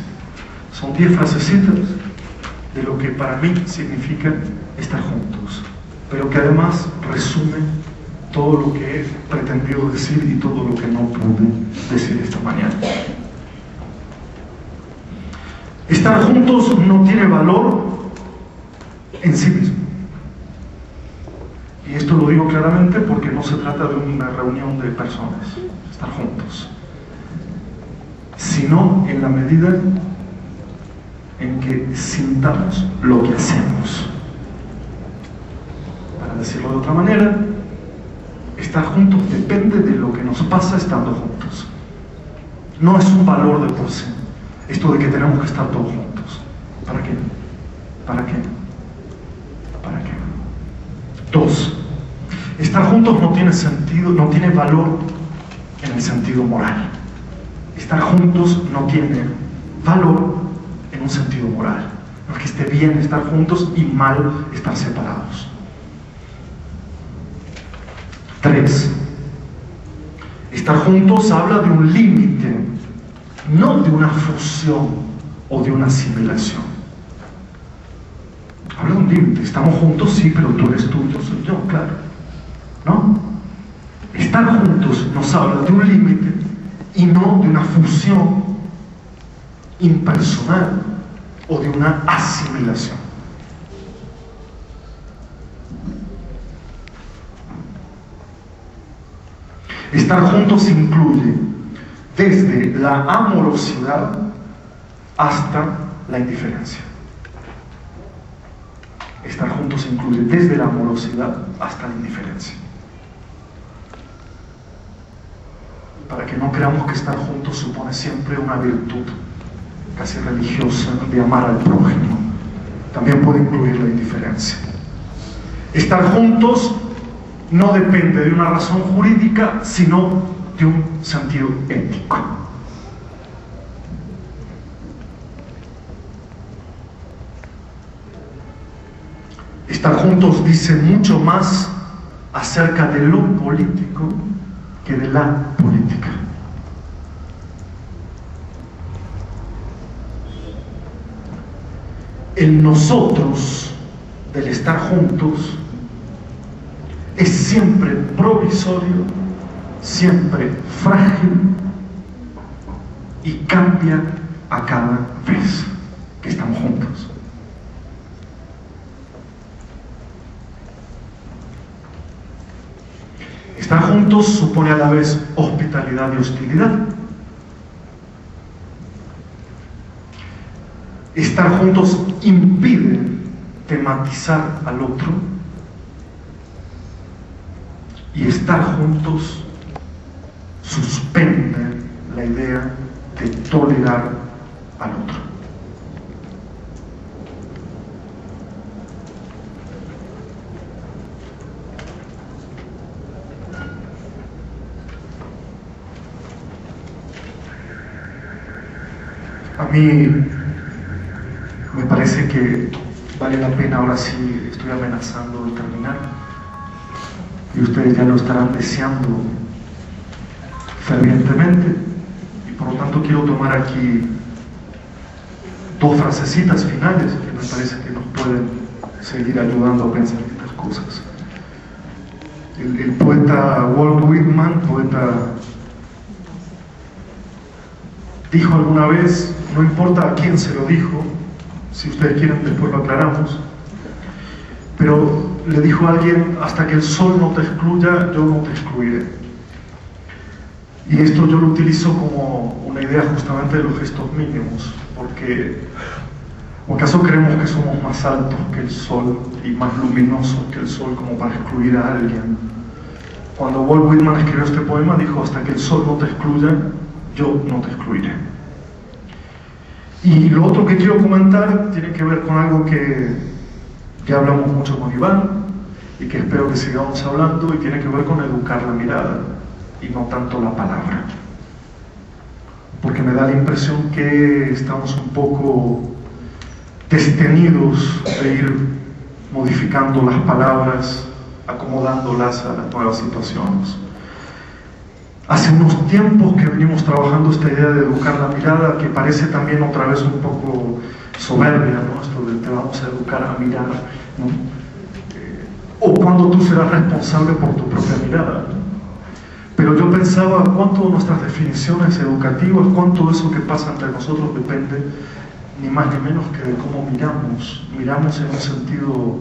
[SPEAKER 1] Son 10 frasecitas de lo que para mí significa estar juntos, pero que además resume todo lo que he pretendido decir y todo lo que no pude decir esta mañana. Estar juntos no tiene valor en sí mismo. Y esto lo digo claramente porque no se trata de una reunión de personas, estar juntos, sino en la medida en que sintamos lo que hacemos. Para decirlo de otra manera, estar juntos depende de lo que nos pasa estando juntos. No es un valor de por sí, esto de que tenemos que estar todos juntos. ¿Para qué? ¿Para qué? ¿Para qué? 2. Estar juntos no tiene sentido, no tiene valor en el sentido moral. Estar juntos no tiene valor en un sentido moral. No es que esté bien estar juntos y mal estar separados. 3. Estar juntos habla de un límite, no de una fusión o de una asimilación. Habla de un límite. Estamos juntos, sí, pero tú eres tú, yo soy yo, claro. ¿No? Estar juntos nos habla de un límite y no de una fusión impersonal o de una asimilación. Estar juntos incluye desde la amorosidad hasta la indiferencia. Estar juntos incluye desde la amorosidad hasta la indiferencia. Para que no creamos que estar juntos supone siempre una virtud casi religiosa de amar al prójimo. También puede incluir la indiferencia. Estar juntos no depende de una razón jurídica, sino de un sentido ético. Estar juntos dice mucho más acerca de lo político que de la política. El nosotros del estar juntos es siempre provisorio, siempre frágil y cambia a cada vez que estamos juntos. Estar juntos supone a la vez hospitalidad y hostilidad. Estar juntos impide tematizar al otro, y estar juntos suspende la idea de tolerar al otro. A mí me parece que vale la pena, ahora sí estoy amenazando de terminar, y ustedes ya lo estarán deseando fervientemente, y por lo tanto quiero tomar aquí dos frasecitas finales que me parece que nos pueden seguir ayudando a pensar estas cosas. El poeta Walt Whitman, poeta, dijo alguna vez, no importa a quién se lo dijo, si ustedes quieren después lo aclaramos, pero le dijo a alguien: hasta que el sol no te excluya, yo no te excluiré. Y esto yo lo utilizo como una idea justamente de los gestos mínimos, porque ¿o acaso creemos que somos más altos que el sol y más luminosos que el sol como para excluir a alguien? Cuando Walt Whitman escribió este poema, dijo: hasta que el sol no te excluya, yo no te excluiré. Y lo otro que quiero comentar tiene que ver con algo que ya hablamos mucho con Iván y que espero que sigamos hablando, y tiene que ver con educar la mirada y no tanto la palabra, porque me da la impresión que estamos un poco destenidos de ir modificando las palabras, acomodándolas a las nuevas situaciones. Hace unos tiempos que venimos trabajando esta idea de educar la mirada, que parece también otra vez un poco soberbia, ¿no? Esto de te vamos a educar a mirar, ¿no? O cuando tú serás responsable por tu propia mirada, ¿no? Pero yo pensaba cuánto de nuestras definiciones educativas, cuánto de eso que pasa entre nosotros depende ni más ni menos que de cómo miramos. Miramos en un sentido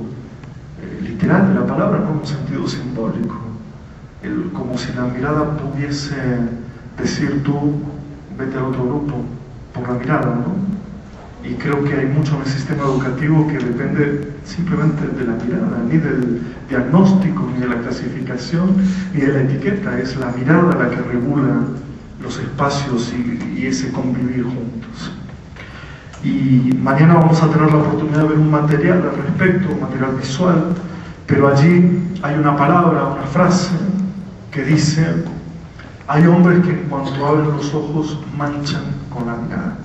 [SPEAKER 1] literal de la palabra, no en un sentido simbólico. Como si la mirada pudiese decir: tú vete al otro grupo por la mirada, ¿no? Y creo que hay mucho en el sistema educativo que depende simplemente de la mirada, ni del diagnóstico, ni de la clasificación, ni de la etiqueta. Es la mirada la que regula los espacios y ese convivir juntos. Y mañana vamos a tener la oportunidad de ver un material al respecto, un material visual, pero allí hay una palabra, una frase que dice: hay hombres que cuando abren los ojos manchan con la mirada.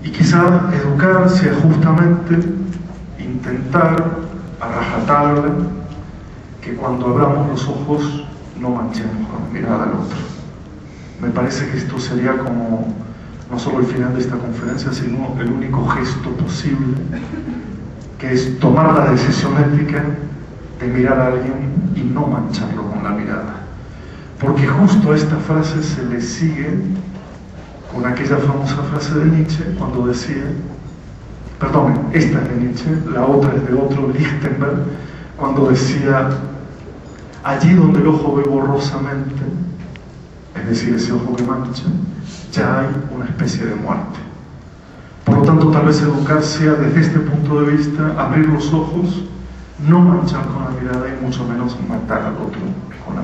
[SPEAKER 1] Y quizá educar sea justamente intentar a rajatabla que cuando abramos los ojos no manchemos con la mirada al otro. Me parece que esto sería como no solo el final de esta conferencia, sino el único gesto posible, que es tomar la decisión ética de mirar a alguien y no mancharlo con la mirada. Porque justo a esta frase se le sigue con aquella famosa frase de Nietzsche, cuando decía, perdón, esta es de Nietzsche, la otra es de otro, Lichtenberg, cuando decía: allí donde el ojo ve borrosamente, es decir, ese ojo que mancha, ya hay una especie de muerte. Por lo tanto, tal vez educar sea, desde este punto de vista, abrir los ojos, no manchar con la mirada y mucho menos matar al otro con la